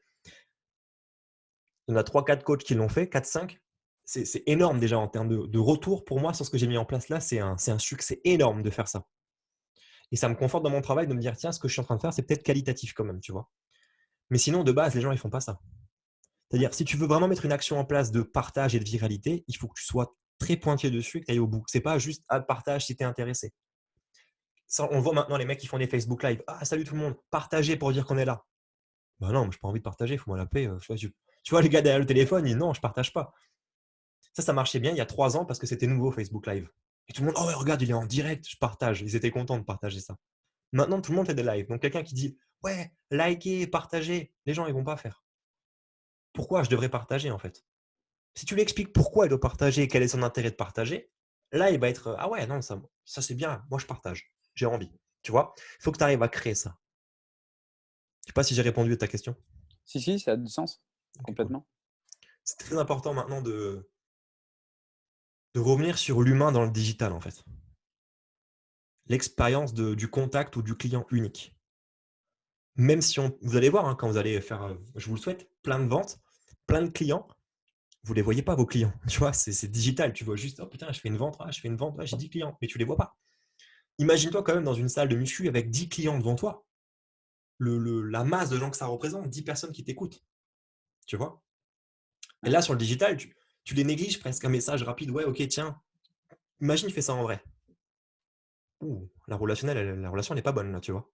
Il y en a 3-4 coachs qui l'ont fait, 4-5. C'est énorme déjà en termes de retour pour moi sur ce que j'ai mis en place là. C'est un succès énorme de faire ça. Et ça me conforte dans mon travail de me dire, tiens, ce que je suis en train de faire, c'est peut-être qualitatif quand même, tu vois. Mais sinon, de base, les gens, ils font pas ça. C'est-à-dire, si tu veux vraiment mettre une action en place de partage et de viralité, il faut que tu sois très pointier dessus et que tu ailles au bout. C'est pas juste partage si tu es intéressé. Ça, on voit maintenant les mecs qui font des Facebook Live. Ah, salut tout le monde, partagez pour dire qu'on est là. Bah non, moi, j'ai pas envie de partager, faut-moi la paix. Tu vois, les gars derrière le téléphone, ils disent non, je partage pas. Ça marchait bien il y a 3 ans parce que c'était nouveau Facebook Live. Et tout le monde, oh ouais, regarde, il est en direct, je partage. Ils étaient contents de partager ça. Maintenant, tout le monde fait des lives. Donc, quelqu'un qui dit, ouais, likez, partagez, les gens, ils vont pas faire. Pourquoi je devrais partager en fait? Si tu lui expliques pourquoi il doit partager et quel est son intérêt de partager, là, il va être, ah ouais, non, ça c'est bien, moi je partage, j'ai envie. Tu vois, il faut que tu arrives à créer ça. Je sais pas si j'ai répondu à ta question. Si, ça a du sens. Ok, cool. Complètement. C'est très important maintenant de revenir sur l'humain dans le digital en fait. L'expérience du contact ou du client unique. même si vous allez voir, hein, quand vous allez faire, je vous le souhaite, plein de ventes, plein de clients, vous ne les voyez pas, vos clients. Tu vois, c'est digital. Tu vois juste, oh putain, je fais une vente, ouais, j'ai 10 clients, mais tu ne les vois pas. Imagine-toi quand même dans une salle de muscu avec 10 clients devant toi. La masse de gens que ça représente, 10 personnes qui t'écoutent. Tu vois? Et là, sur le digital, tu les négliges presque. Un message rapide, ouais, ok, tiens, imagine, tu fais ça en vrai. Ouh, la relation n'est pas bonne là, tu vois.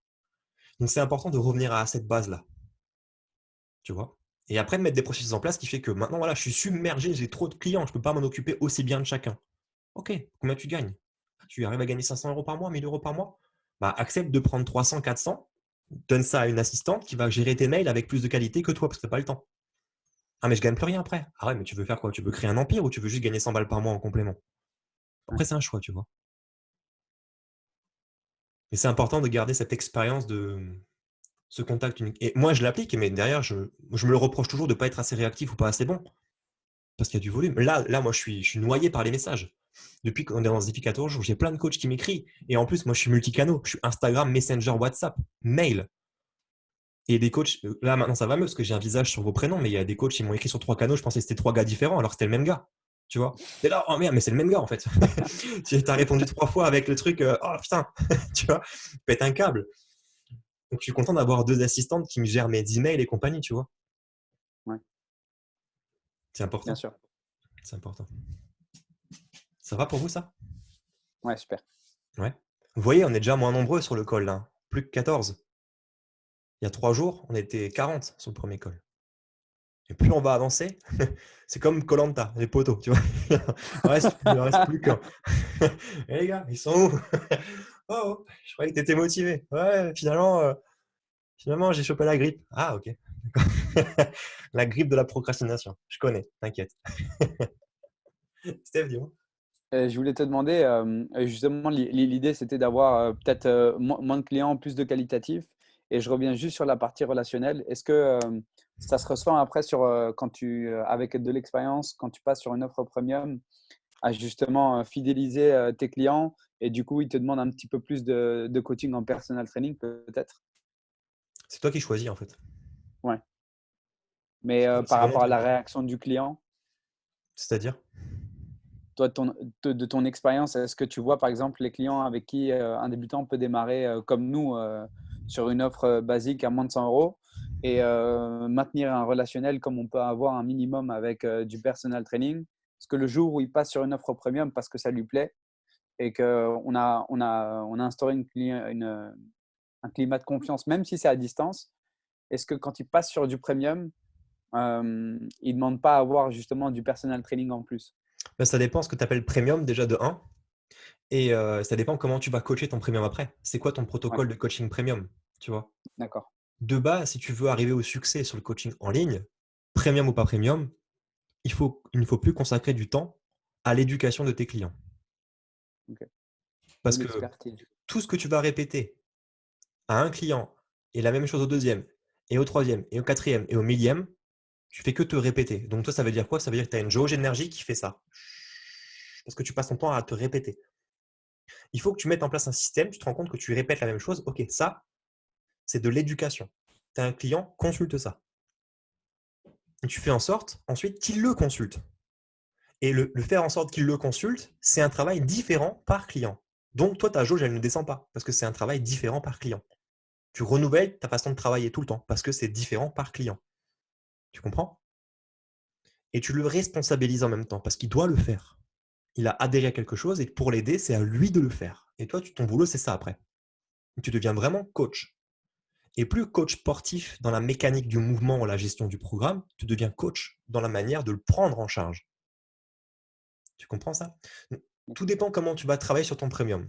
Donc, c'est important de revenir à cette base-là, tu vois. Et après, de mettre des processus en place qui fait que maintenant, voilà, je suis submergé, j'ai trop de clients, je ne peux pas m'en occuper aussi bien de chacun. Ok, combien tu gagnes? Tu arrives à gagner 500 € par mois, 1000 € par mois? Bah, accepte de prendre 300, 400, donne ça à une assistante qui va gérer tes mails avec plus de qualité que toi parce que tu n'as pas le temps. Ah, mais je gagne plus rien après. Ah ouais, mais tu veux faire quoi? Tu veux créer un empire ou tu veux juste gagner 100 balles par mois en complément? Après, c'est un choix, tu vois. Mais c'est important de garder cette expérience de ce contact unique. Et moi, je l'applique, mais derrière, je me le reproche toujours de ne pas être assez réactif ou pas assez bon. Parce qu'il y a du volume. Là moi, je suis noyé par les messages. Depuis qu'on est dans ce défi 14 jours, j'ai plein de coachs qui m'écrivent. Et en plus, moi, je suis multicanaux. Je suis Instagram, Messenger, WhatsApp, mail. Et des coachs, là maintenant ça va mieux parce que j'ai un visage sur vos prénoms, mais il y a des coachs qui m'ont écrit sur 3 canaux, je pensais que c'était 3 gars différents alors que c'était le même gars. Tu vois? T'es là, oh merde, mais c'est le même gars en fait. Tu as répondu 3 fois avec le truc, oh putain, tu vois, pète un câble. Donc je suis content d'avoir 2 assistantes qui me gèrent mes emails et compagnie, tu vois. Ouais. C'est important. Bien sûr. C'est important. Ça va pour vous ça? Ouais, super. Ouais. Vous voyez, on est déjà moins nombreux sur le call là. Plus que 14. Il y a 3 jours, on était 40 sur le premier call. Et plus on va avancer, c'est comme koh les poteaux, tu vois. Il en reste plus qu'un. Et les gars, ils sont où? Oh, je croyais que tu étais motivé. Ouais, finalement, j'ai chopé la grippe. Ah, ok. La grippe de la procrastination. Je connais, t'inquiète. Steph, dis-moi. Je voulais te demander, justement, l'idée, c'était d'avoir peut-être moins de clients, plus de qualitatifs. Et je reviens juste sur la partie relationnelle. Est-ce que ça se ressent après quand avec de l'expérience, quand tu passes sur une offre premium, à justement fidéliser tes clients et du coup, ils te demandent un petit peu plus de coaching en personal training, peut-être? C'est toi qui choisis, en fait. Ouais. Mais C'est par vraiment rapport à la toi. réaction du client, C'est-à-dire? toi, de ton expérience, est-ce que tu vois, par exemple, les clients avec qui un débutant peut démarrer comme nous sur une offre basique à moins de 100 € et maintenir un relationnel comme on peut avoir un minimum avec du personal training? Est-ce que le jour où il passe sur une offre premium parce que ça lui plaît et qu'on a instauré un climat de confiance, même si c'est à distance, est-ce que quand il passe sur du premium, il ne demande pas à avoir justement du personal training en plus? Ben, ça dépend ce que tu appelles premium, déjà de 1. Et ça dépend comment tu vas coacher ton premium après. C'est quoi ton Ouais, protocole de coaching premium, tu vois? d'accord. De base, si tu veux arriver au succès sur le coaching en ligne, premium ou pas premium, il ne faut plus consacrer du temps à l'éducation de tes clients. Ok. Parce Ou que l'expertise. tout ce que tu vas répéter à un client et la même chose au deuxième, et au troisième, et au quatrième, et au millième, tu fais que te répéter. Donc toi, ça veut dire quoi? Ça veut dire que tu as une jauge d'énergie qui fait ça. Parce que tu passes ton temps à te répéter. Il faut que tu mettes en place un système, tu te rends compte que tu répètes la même chose. Ok, ça, c'est de l'éducation. Tu as un client, consulte ça. Et tu fais en sorte ensuite qu'il le consulte. Et le faire en sorte qu'il le consulte, c'est un travail différent par client. Donc, toi, ta jauge, elle ne descend pas parce que c'est un travail différent par client. Tu renouvelles ta façon de travailler tout le temps parce que c'est différent par client. Tu comprends? Et tu le responsabilises en même temps parce qu'il doit le faire. Il a adhéré à quelque chose et pour l'aider, c'est à lui de le faire. Et toi, ton boulot, c'est ça après. Tu deviens vraiment coach. Et plus coach sportif dans la mécanique du mouvement ou la gestion du programme, tu deviens coach dans la manière de le prendre en charge. Tu comprends ça? Tout dépend comment tu vas travailler sur ton premium.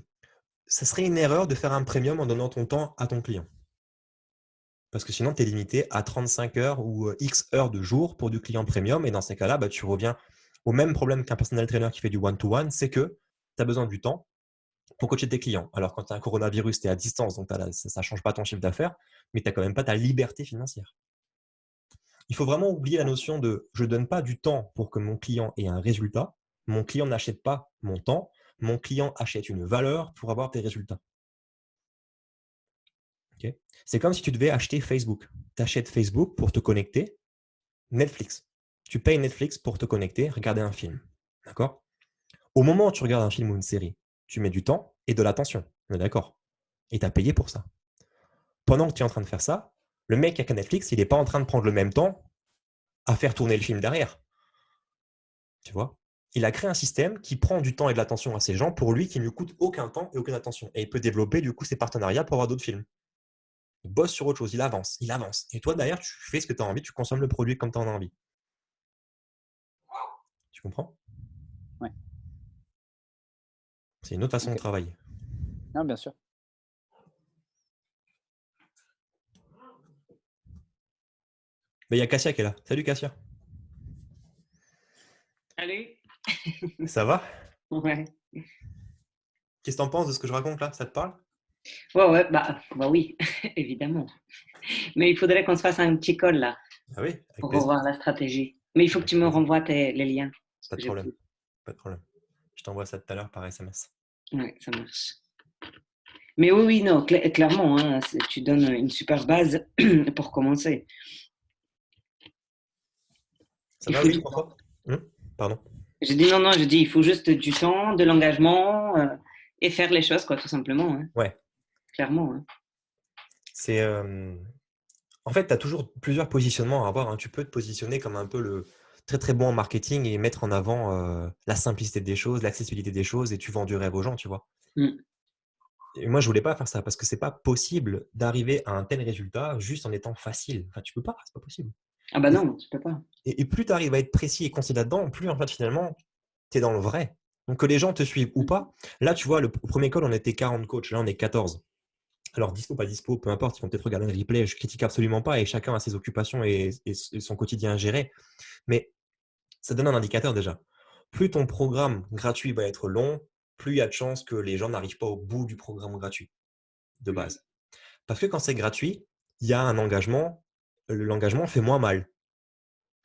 Ça serait une erreur de faire un premium en donnant ton temps à ton client. Parce que sinon, tu es limité à 35 heures ou X heures de jour pour du client premium. Et dans ces cas-là, tu reviens au même problème qu'un personal trainer qui fait du one-to-one, c'est que tu as besoin du temps pour coacher tes clients. Alors, quand tu as un coronavirus, tu es à distance, donc ça ne change pas ton chiffre d'affaires, mais tu n'as quand même pas ta liberté financière. Il faut vraiment oublier la notion de je ne donne pas du temps pour que mon client ait un résultat. Mon client n'achète pas mon temps. Mon client achète une valeur pour avoir des résultats. Ok. C'est comme si tu devais acheter Facebook. Tu achètes Facebook pour te connecter. Netflix. Tu payes Netflix pour te connecter, regarder un film. D'accord? Au moment où tu regardes un film ou une série, tu mets du temps et de l'attention. On est d'accord? Et tu as payé pour ça. Pendant que tu es en train de faire ça, le mec qui a Netflix, il n'est pas en train de prendre le même temps à faire tourner le film derrière. Tu vois? Il a créé un système qui prend du temps et de l'attention à ces gens pour lui qui ne lui coûte aucun temps et aucune attention. Et il peut développer du coup ses partenariats pour avoir d'autres films. Il bosse sur autre chose, il avance, il avance. Et toi, derrière, tu fais ce que tu as envie, tu consommes le produit comme tu en as envie. Tu comprends? Ouais. C'est une autre façon de travailler. Ah, bien sûr. Mais il y a Cassia qui est là. Salut Cassia. Salut. Ça va? Ouais. Qu'est-ce que t'en penses de ce que je raconte là? Ça te parle? Ouais, bah oui, évidemment. Mais il faudrait qu'on se fasse un petit call là Ah oui, avec pour plaisir. revoir la stratégie. Mais il faut que tu me renvoies les liens. Pas de problème. Pas de problème. Je t'envoie ça tout à l'heure par SMS. Ouais, ça marche. Mais oui, non, clairement, hein, tu donnes une super base pour commencer. Ça va, oui, François? Pardon. Je dis non, je dis il faut juste du temps, de l'engagement et faire les choses, quoi, tout simplement. Hein. Ouais. Clairement. Hein. C'est. En fait, tu as toujours plusieurs positionnements à avoir. Hein. Tu peux te positionner comme un peu le très très bon en marketing et mettre en avant la simplicité des choses, l'accessibilité des choses et tu vends du rêve aux gens, tu vois. Et moi, je voulais pas faire ça parce que c'est pas possible d'arriver à un tel résultat juste en étant facile. Enfin, tu peux pas, c'est pas possible. Ah bah non, tu peux pas. Et plus tu arrives à être précis et concis là-dedans, plus en fait finalement, tu es dans le vrai. Donc que les gens te suivent ou pas. Là, tu vois, au premier call, on était 40 coachs. Là, on est 14. Alors, dispo, pas dispo, peu importe, ils vont peut-être regarder le replay. Je critique absolument pas et chacun a ses occupations et son quotidien à gérer. Mais ça donne un indicateur déjà. Plus ton programme gratuit va être long, plus il y a de chances que les gens n'arrivent pas au bout du programme gratuit de base. Parce que quand c'est gratuit, il y a un engagement. L'engagement fait moins mal.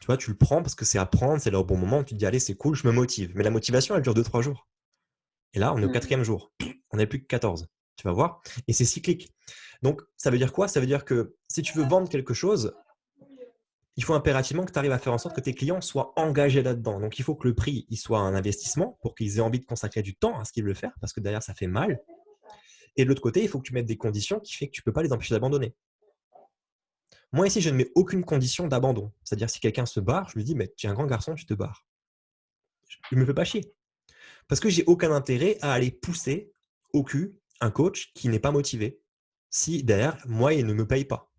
Tu vois, tu le prends parce que c'est à prendre, c'est le bon moment. Tu te dis, allez, c'est cool, je me motive. Mais la motivation, elle dure 2-3 jours. Et là, on est au 4e jour. On n'est plus que 14. Tu vas voir. Et c'est cyclique. Donc, ça veut dire quoi? Ça veut dire que si tu veux vendre quelque chose, il faut impérativement que tu arrives à faire en sorte que tes clients soient engagés là-dedans. Donc, il faut que le prix il soit un investissement pour qu'ils aient envie de consacrer du temps à ce qu'ils veulent faire parce que derrière, ça fait mal. Et de l'autre côté, il faut que tu mettes des conditions qui font que tu ne peux pas les empêcher d'abandonner. Moi, ici, je ne mets aucune condition d'abandon. C'est-à-dire, si quelqu'un se barre, je lui dis, mais tu es un grand garçon, tu te barres. Il ne me fait pas chier. Parce que j'ai aucun intérêt à aller pousser au cul un coach qui n'est pas motivé si derrière, moi, il ne me paye pas.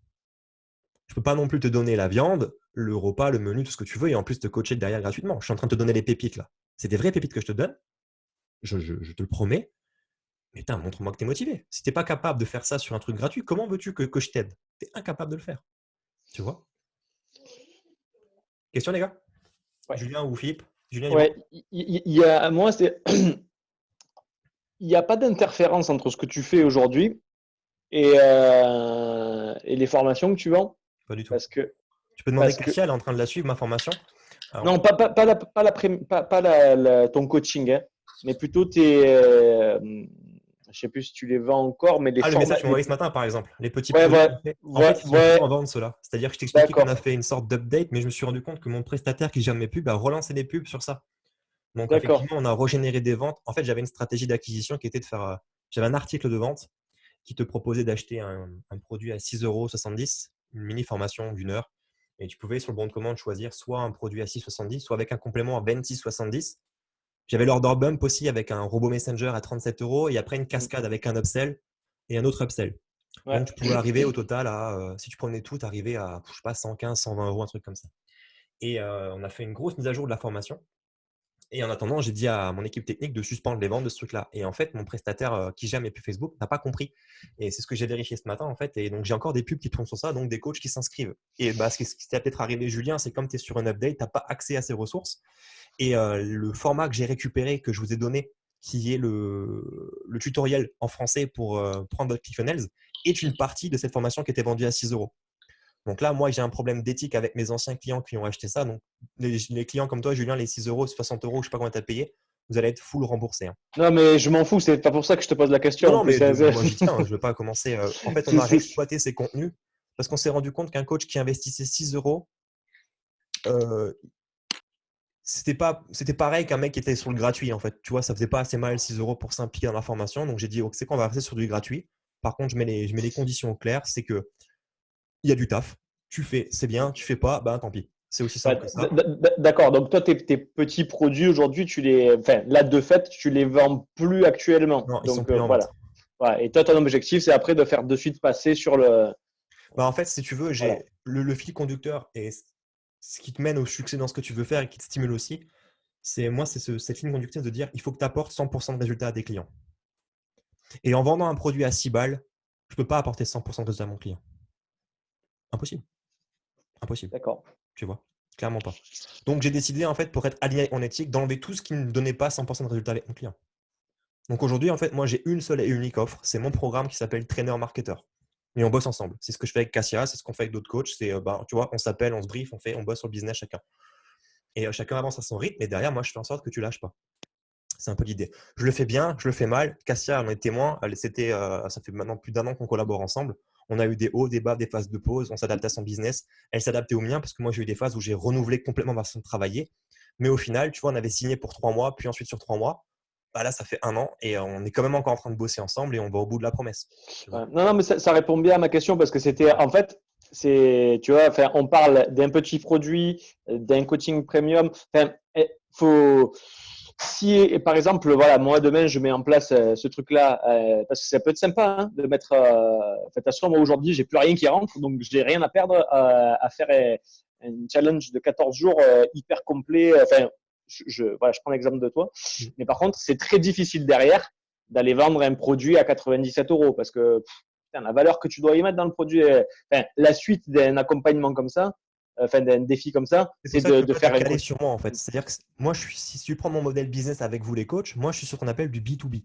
Je ne peux pas non plus te donner la viande, le repas, le menu, tout ce que tu veux et en plus te coacher derrière gratuitement. Je suis en train de te donner les pépites là. C'est des vraies pépites que je te donne. Je te le promets. Mais putain, montre-moi que tu es motivé. Si tu n'es pas capable de faire ça sur un truc gratuit, comment veux-tu que je t'aide? Tu es incapable de le faire. Tu vois? Question, les gars? Ouais. Julien ou Philippe? Julien, ouais, moi, c'est. Il n'y a pas d'interférence entre ce que tu fais aujourd'hui et les formations que tu vends. Pas du tout. Parce que, tu peux demander Cassia, elle est en train de la suivre, ma formation. Alors, non, pas ton coaching, hein, mais plutôt tes. Je ne sais plus si tu les vends encore, mais les le message que tu m'as envoyé ce matin, par exemple. Les petits ouais, produits qu'on fait. En fait, ils sont plus en vente, ceux-là. C'est-à-dire que je t'expliquais qu'on a fait une sorte d'update, mais je me suis rendu compte que mon prestataire qui gère mes pubs a relancé des pubs sur ça. Donc, effectivement, on a régénéré des ventes. En fait, j'avais une stratégie d'acquisition qui était de faire… J'avais un article de vente qui te proposait d'acheter un produit à 6,70 €, une mini-formation d'1 heure. Et tu pouvais, sur le bon de commande, choisir soit un produit à 6,70 €, soit avec un complément à 26,70 €. J'avais l'order bump aussi avec un robot messenger à 37 € et après une cascade avec un upsell et un autre upsell. Ouais. Donc, tu pouvais arriver au total à, si tu prenais tout, tu arrivais à, je sais pas, 115, 120 €, un truc comme ça. Et on a fait une grosse mise à jour de la formation. Et en attendant, j'ai dit à mon équipe technique de suspendre les ventes de ce truc-là. Et en fait, mon prestataire qui gère mes pubs Facebook n'a pas compris. Et c'est ce que j'ai vérifié ce matin, en fait. Et donc, j'ai encore des pubs qui tournent sur ça, donc des coachs qui s'inscrivent. Et ce qui t'est peut-être arrivé, Julien, c'est comme tu es sur un update, tu n'as pas accès à ces ressources. Et le format que j'ai récupéré, que je vous ai donné, qui est le tutoriel en français pour prendre votre ClickFunnels, est une partie de cette formation qui était vendue à 6 €. Donc là, moi, j'ai un problème d'éthique avec mes anciens clients qui ont acheté ça. Donc, les clients comme toi, Julien, les 6 €, 60 €, je ne sais pas combien tu as payé. vous allez être full remboursé. Hein. Non, mais je m'en fous. C'est pas pour ça que je te pose la question. Non, En plus, mais c'est- moi j'y tiens. Je ne veux pas commencer. En fait, on a réexploité ces contenus parce qu'on s'est rendu compte qu'un coach qui investissait 6 euros, c'était pareil qu'un mec qui était sur le gratuit. En fait, tu vois, ça faisait pas assez mal 6 euros pour s'impliquer dans la formation. Donc j'ai dit, c'est qu'on va rester sur du gratuit. Par contre, je mets les conditions claires. C'est que il y a du taf. Tu fais, c'est bien. Tu fais pas, ben tant pis. C'est aussi simple que ça. D'accord. Donc, toi, tes petits produits aujourd'hui, enfin, là, de fait, tu les vends plus actuellement. Non, ils Donc, sont plus en voilà. vente. Ouais. Et toi, ton objectif, c'est après de faire de suite passer sur le. Bah, en fait, si tu veux, Voilà. le fil conducteur et ce qui te mène au succès dans ce que tu veux faire et qui te stimule aussi, c'est cette ligne conductrice de dire il faut que tu apportes 100% de résultats à tes clients. Et en vendant un produit à 6 balles, je ne peux pas apporter 100% de résultats à mon client. Impossible. Impossible. D'accord. Tu vois, clairement pas. Donc, j'ai décidé, en fait, pour être aligné en éthique, d'enlever tout ce qui ne me donnait pas 100% de résultats avec mon client. Donc, aujourd'hui, en fait, moi, j'ai une seule et unique offre. C'est mon programme qui s'appelle Trainer Marketer. Et on bosse ensemble. C'est ce que je fais avec Cassia, c'est ce qu'on fait avec d'autres coachs. C'est, tu vois, on s'appelle, on se brief, on bosse sur le business chacun. Et chacun avance à son rythme. Et derrière, moi, je fais en sorte que tu lâches pas. C'est un peu l'idée. Je le fais bien, je le fais mal. Cassia, on est témoin. Ça fait maintenant plus d'1 an qu'on collabore ensemble. On a eu des hauts, des bas, des phases de pause. On s'adapte à son business. Elle s'adaptait au mien parce que moi, j'ai eu des phases où j'ai renouvelé complètement ma façon de travailler. Mais au final, tu vois, on avait signé pour 3 mois, puis ensuite sur 3 mois. Bah là, ça fait 1 an et on est quand même encore en train de bosser ensemble et on va au bout de la promesse. Non, mais ça répond bien à ma question parce que c'était en fait, tu vois, enfin, on parle d'un petit produit, d'un coaching premium. Enfin, si par exemple, voilà, moi demain je mets en place ce truc-là parce que ça peut être sympa hein, de mettre. En fait, de toute façon, moi aujourd'hui, j'ai plus rien qui rentre, donc j'ai rien à perdre à faire un challenge de 14 jours hyper complet. Enfin, voilà, je prends l'exemple de toi. Mais par contre, c'est très difficile derrière d'aller vendre un produit à 97 euros parce que putain, la valeur que tu dois y mettre dans le produit, enfin, la suite d'un accompagnement comme ça, enfin, d'un défi comme ça, c'est de faire calé sur moi en fait. C'est-à-dire que moi, si tu prends mon modèle business avec vous les coachs, moi, je suis sur ce qu'on appelle du B2B.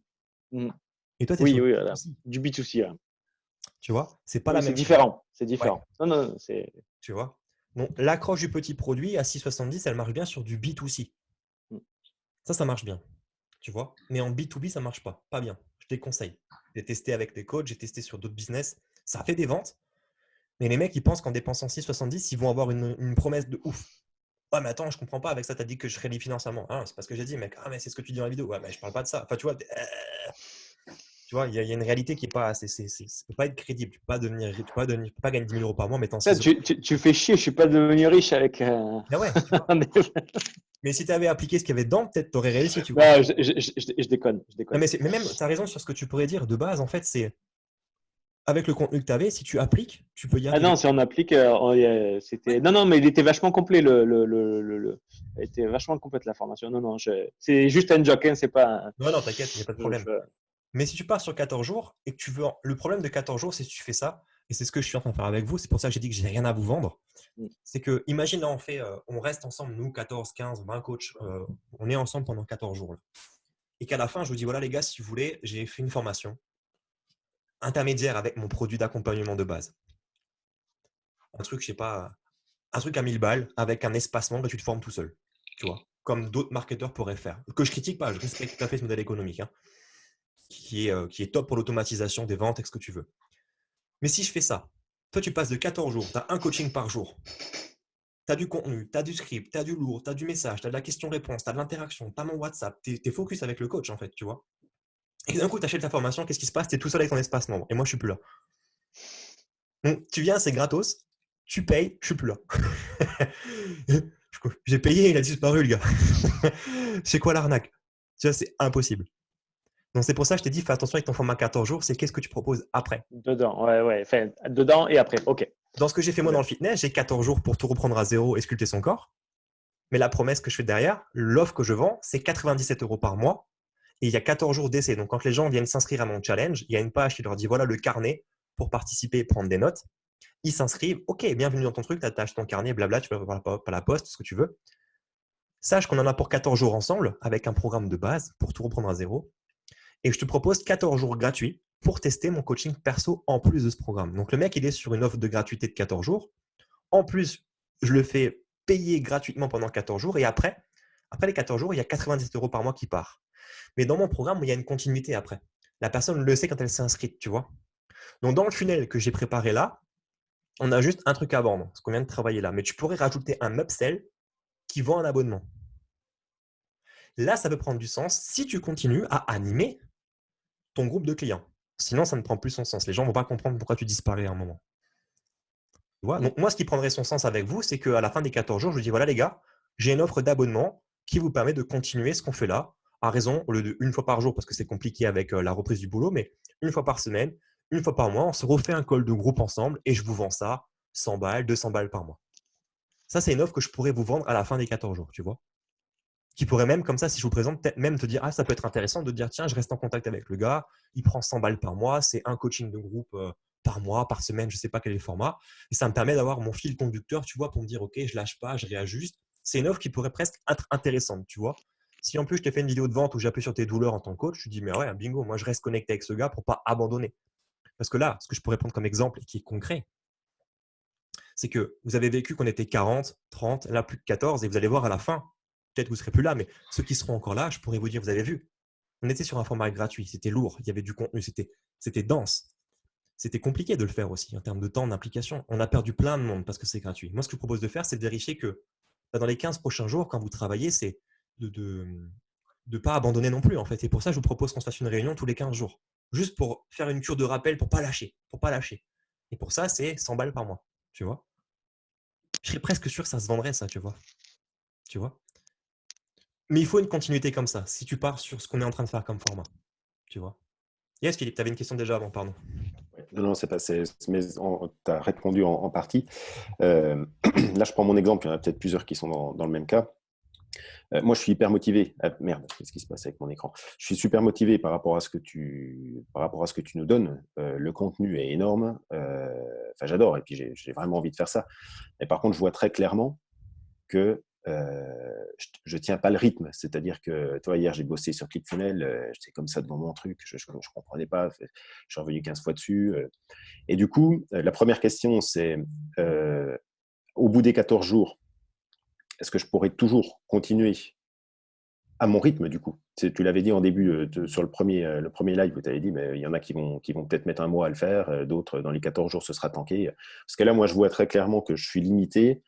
Et toi, tu es sur oui, du voilà. B2C. Du B2C. Là. Tu vois, c'est pas la même C'est chose. différent. C'est différent. Ouais. Non, c'est. Tu vois. Donc, l'accroche du petit produit à 6,70, elle marche bien sur du B2C. Ça marche bien. Tu vois. Mais en B2B, ça marche pas. Pas bien. Je te déconseille. J'ai testé avec des coachs, j'ai testé sur d'autres business. Ça fait des ventes. Mais les mecs, ils pensent qu'en dépensant 6,70, ils vont avoir une promesse de ouf. Ouais, mais attends, je comprends pas. Avec ça, tu as dit que je serais libre financièrement. Ah, c'est pas ce que j'ai dit, mec. Ah, mais c'est ce que tu dis dans la vidéo. Ouais, mais je parle pas de ça. Enfin, tu vois, il y a une réalité qui est pas. Ça peut pas être crédible. Tu peux pas gagner 10 000 euros par mois en mettant 6 euros. Tu fais chier. Je suis pas devenu riche avec. Ah ouais, tu vois. Mais si tu avais appliqué ce qu'il y avait dedans, peut-être tu aurais réussi. Tu vois. Non, je déconne. Non, mais même, tu as raison sur ce que tu pourrais dire de base. En fait, c'est avec le contenu que tu avais, si tu appliques, tu peux y arriver. Ah non, si on applique, c'était. Non, mais il était vachement complet. Il était vachement complète la formation. Non, c'est juste un joke, hein, c'est pas. Non, t'inquiète, il n'y a pas de problème. Mais si tu pars sur 14 jours et que tu veux. Le problème de 14 jours, c'est si tu fais ça, et c'est ce que je suis en train de faire avec vous, c'est pour ça que j'ai dit que j'ai rien à vous vendre. C'est que, imagine, là, on reste ensemble, nous, 14, 15, 20 coachs, on est ensemble pendant 14 jours. Là. Et qu'à la fin, je vous dis, voilà, les gars, si vous voulez, j'ai fait une formation intermédiaire avec mon produit d'accompagnement de base. Un truc, je sais pas, un truc à 1000 balles avec un espacement que tu te formes tout seul. Tu vois, comme d'autres marketeurs pourraient faire. Que je critique pas, je respecte tout à fait ce modèle économique. Hein. Qui est top pour l'automatisation des ventes et ce que tu veux. Mais si je fais ça, toi tu passes de 14 jours, tu as un coaching par jour, tu as du contenu, tu as du script, tu as du lourd, tu as du message, tu as de la question-réponse, tu as de l'interaction, tu as mon WhatsApp, tu es focus avec le coach en fait, tu vois. Et d'un coup tu achètes ta formation, qu'est-ce qui se passe? Tu es tout seul avec ton espace membre et moi je suis plus là. Donc tu viens, c'est gratos, tu payes, je suis plus là. J'ai payé, il a disparu le gars. C'est quoi l'arnaque? Tu vois, c'est impossible. Donc, c'est pour ça que je t'ai dit, fais attention avec ton format 14 jours, c'est qu'est-ce que tu proposes après. Dedans, ouais. Enfin, dedans et après, ok. Dans ce que j'ai fait moi dans le fitness, j'ai 14 jours pour tout reprendre à zéro et sculpter son corps. Mais la promesse que je fais derrière, l'offre que je vends, c'est 97 euros par mois. Et il y a 14 jours d'essai. Donc, quand les gens viennent s'inscrire à mon challenge, il y a une page qui leur dit, voilà le carnet pour participer et prendre des notes. Ils s'inscrivent. Ok, bienvenue dans ton truc, tu attaches ton carnet, blabla, tu vas par la poste, ce que tu veux. Sache qu'on en a pour 14 jours ensemble avec un programme de base pour tout reprendre à zéro. Et je te propose 14 jours gratuits pour tester mon coaching perso en plus de ce programme. Donc, le mec, il est sur une offre de gratuité de 14 jours. En plus, je le fais payer gratuitement pendant 14 jours. Et après Après les 14 jours, il y a 97 € par mois qui part. Mais dans mon programme, il y a une continuité après. La personne le sait quand elle s'est inscrite, tu vois. Donc, dans le funnel que j'ai préparé là, on a juste un truc à vendre, ce qu'on vient de travailler là. Mais tu pourrais rajouter un upsell qui vend un abonnement. Là, ça peut prendre du sens si tu continues à animer ton groupe de clients. Sinon, ça ne prend plus son sens. Les gens ne vont pas comprendre pourquoi tu disparais à un moment. Tu vois. Donc, moi, ce qui prendrait son sens avec vous, c'est qu'à la fin des 14 jours, je vous dis, voilà les gars, j'ai une offre d'abonnement qui vous permet de continuer ce qu'on fait là, à raison, au lieu de une fois par jour, parce que c'est compliqué avec la reprise du boulot, mais une fois par semaine, une fois par mois, on se refait un call de groupe ensemble et je vous vends ça 100 balles, 200 balles par mois. Ça, c'est une offre que je pourrais vous vendre à la fin des 14 jours, tu vois. Qui pourrait même, comme ça, si je vous présente, peut-être même te dire, ah, ça peut être intéressant de dire, tiens, je reste en contact avec le gars, il prend 100 balles par mois, c'est un coaching de groupe par mois, par semaine, je ne sais pas quel est le format. Et ça me permet d'avoir mon fil conducteur, tu vois, pour me dire, OK, je lâche pas, je réajuste. C'est une offre qui pourrait presque être intéressante, tu vois. Si en plus je te fais une vidéo de vente où j'appuie sur tes douleurs en tant que coach, tu dis, mais ouais, bingo, moi je reste connecté avec ce gars pour ne pas abandonner. Parce que là, ce que je pourrais prendre comme exemple et qui est concret, c'est que vous avez vécu qu'on était 40, 30, là plus de 14, et vous allez voir à la fin, peut-être que vous ne serez plus là, mais ceux qui seront encore là, je pourrais vous dire, vous avez vu, on était sur un format gratuit, c'était lourd, il y avait du contenu, c'était dense. C'était compliqué de le faire aussi en termes de temps, d'implication. On a perdu plein de monde parce que c'est gratuit. Moi, ce que je vous propose de faire, c'est de vérifier que dans les 15 prochains jours, quand vous travaillez, c'est de ne pas abandonner non plus, en fait. Et pour ça, je vous propose qu'on se fasse une réunion tous les 15 jours, juste pour faire une cure de rappel, pour ne pas lâcher, pour pas lâcher. Et pour ça, c'est 100 balles par mois, tu vois. Je serais presque sûr que ça se vendrait, ça, tu vois. Tu vois. Mais il faut une continuité comme ça, si tu pars sur ce qu'on est en train de faire comme format, tu vois. Yes, Philippe, tu avais une question déjà avant, pardon. Non, c'est pas, mais tu as répondu en partie. Là, je prends mon exemple, il y en a peut-être plusieurs qui sont dans le même cas. Moi, je suis hyper motivé. Ah, merde, qu'est-ce qui se passe avec mon écran? Je suis super motivé par rapport à ce que tu nous donnes. Le contenu est énorme. Enfin, j'adore et puis j'ai vraiment envie de faire ça. Mais par contre, je vois très clairement que je tiens pas le rythme. C'est-à-dire que, toi, hier, j'ai bossé sur ClickFunnels. J'étais comme ça devant mon truc. Je comprenais pas. Je suis revenu 15 fois dessus. Et du coup, la première question, c'est au bout des 14 jours, est-ce que je pourrais toujours continuer à mon rythme, du coup? Tu l'avais dit en début, sur le premier live, où tu avais dit, mais il y en a qui vont peut-être mettre un mois à le faire, d'autres, dans les 14 jours, ce sera tanké. Parce que là, moi, je vois très clairement que je suis limité.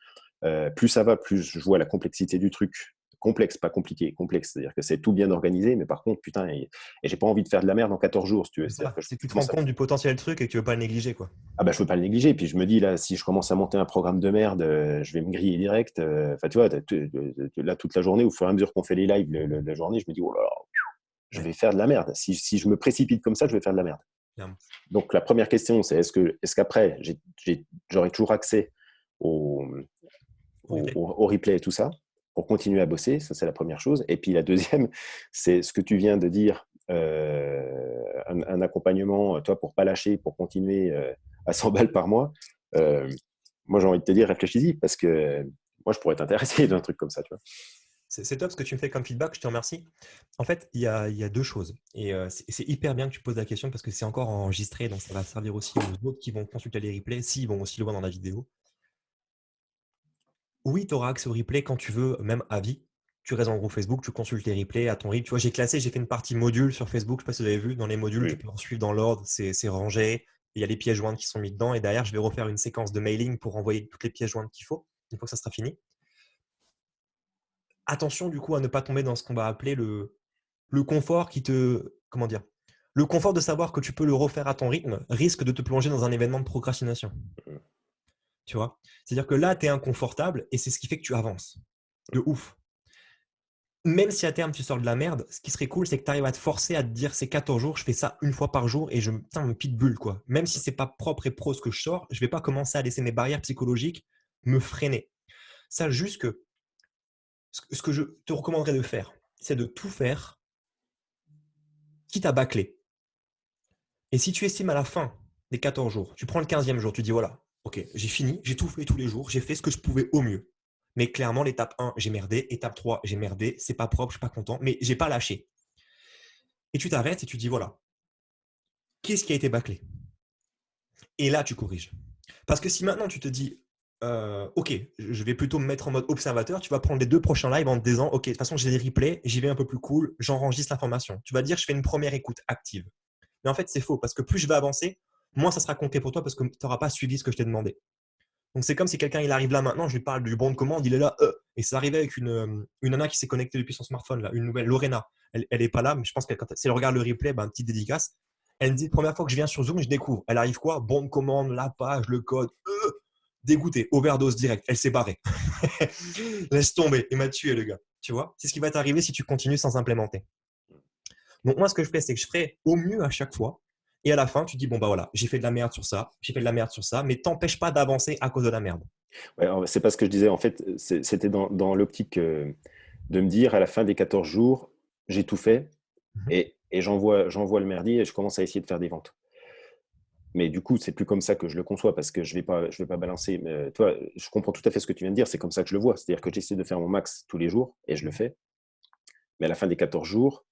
Plus ça va, plus je vois la complexité du truc. Complexe, pas compliqué, complexe. C'est-à-dire que c'est tout bien organisé, mais par contre, putain, et j'ai pas envie de faire de la merde en 14 jours, si tu veux. C'est que tu te rends compte du potentiel truc et que tu veux pas le négliger, quoi. Ah bah, je veux pas le négliger. Puis je me dis, là, si je commence à monter un programme de merde, je vais me griller direct. Enfin, tu vois, là, toute la journée, au fur et à mesure qu'on fait les lives la journée, je me dis, oh là là, je vais faire de la merde. Si je me précipite comme ça, je vais faire de la merde. Bien. Donc, la première question, c'est est-ce qu'après, j'aurai toujours accès au replay et tout ça pour continuer à bosser? Ça, c'est la première chose. Et puis, la deuxième, c'est ce que tu viens de dire, un accompagnement, toi, pour pas lâcher, pour continuer à 100 balles par mois. Moi, j'ai envie de te dire, réfléchis-y, parce que moi, je pourrais t'intéresser d'un truc comme ça, tu vois. C'est top ce que tu me fais comme feedback, je te remercie. En fait, il y a deux choses. Et c'est hyper bien que tu poses la question parce que c'est encore enregistré, donc ça va servir aussi aux autres qui vont consulter les replays, s'ils vont aussi le voir dans la vidéo. Oui, tu auras accès au replay quand tu veux, même à vie. Tu restes dans le groupe Facebook, tu consultes les replays à ton rythme. Tu vois, j'ai fait une partie module sur Facebook, je ne sais pas si vous avez vu, dans les modules, Oui. tu peux en suivre dans l'ordre, c'est rangé. Il y a les pièces jointes qui sont mises dedans et derrière, je vais refaire une séquence de mailing pour envoyer toutes les pièces jointes qu'il faut, une fois que ça sera fini. Attention du coup à ne pas tomber dans ce qu'on va appeler le confort qui te… Comment dire? Le confort de savoir que tu peux le refaire à ton rythme risque de te plonger dans un événement de procrastination. Tu vois? C'est-à-dire que là, tu es inconfortable et c'est ce qui fait que tu avances. De ouf. Même si à terme, tu sors de la merde, ce qui serait cool, c'est que tu arrives à te forcer à te dire ces 14 jours, je fais ça une fois par jour et me pitbull, quoi. Même si c'est pas propre et pro ce que je sors, je vais pas commencer à laisser mes barrières psychologiques me freiner. Ça, juste que ce que je te recommanderais de faire, c'est de tout faire, quitte à bâcler. Et si tu estimes à la fin des 14 jours, tu prends le 15e jour, tu dis voilà, ok, j'ai fini, j'ai tout fait tous les jours, j'ai fait ce que je pouvais au mieux. Mais clairement, l'étape 1, j'ai merdé. Étape 3, j'ai merdé. C'est pas propre, je suis pas content, mais j'ai pas lâché. Et tu t'arrêtes et tu dis voilà, qu'est-ce qui a été bâclé? Et là, tu corriges. Parce que si maintenant tu te dis ok, je vais plutôt me mettre en mode observateur. Tu vas prendre les 2 prochains lives en te disant, ok, de toute façon, j'ai des replays, j'y vais un peu plus cool, j'enregistre l'information. Tu vas dire, je fais une première écoute active. Mais en fait, c'est faux parce que plus je vais avancer, moins ça sera compté pour toi parce que tu n'auras pas suivi ce que je t'ai demandé. Donc, c'est comme si quelqu'un il arrive là maintenant, je lui parle du bon de commande, il est là, et c'est arrivé avec une nana qui s'est connectée depuis son smartphone, là, une nouvelle, Lorena. Elle n'est pas là, mais je pense que si elle regarde le replay, ben, petite dédicace. Elle me dit, première fois que je viens sur Zoom, je découvre. Elle arrive quoi? Bon de commande, la page, le code, dégoûté, overdose direct, elle s'est barrée. Laisse tomber, il m'a tué le gars. Tu vois, c'est ce qui va t'arriver si tu continues sans implémenter. Donc moi, ce que je fais, c'est que je ferai au mieux à chaque fois. Et à la fin, tu dis, bon, bah voilà, j'ai fait de la merde sur ça, j'ai fait de la merde sur ça, mais t'empêche pas d'avancer à cause de la merde. Ouais, c'est pas ce que je disais. En fait, c'était dans l'optique de me dire à la fin des 14 jours, j'ai tout fait et j'envoie le merdier et je commence à essayer de faire des ventes. Mais du coup, c'est plus comme ça que je le conçois parce que je vais pas balancer. Toi, je comprends tout à fait ce que tu viens de dire. C'est comme ça que je le vois. C'est-à-dire que j'essaie de faire mon max tous les jours et je le fais. Mais à la fin des 14 jours,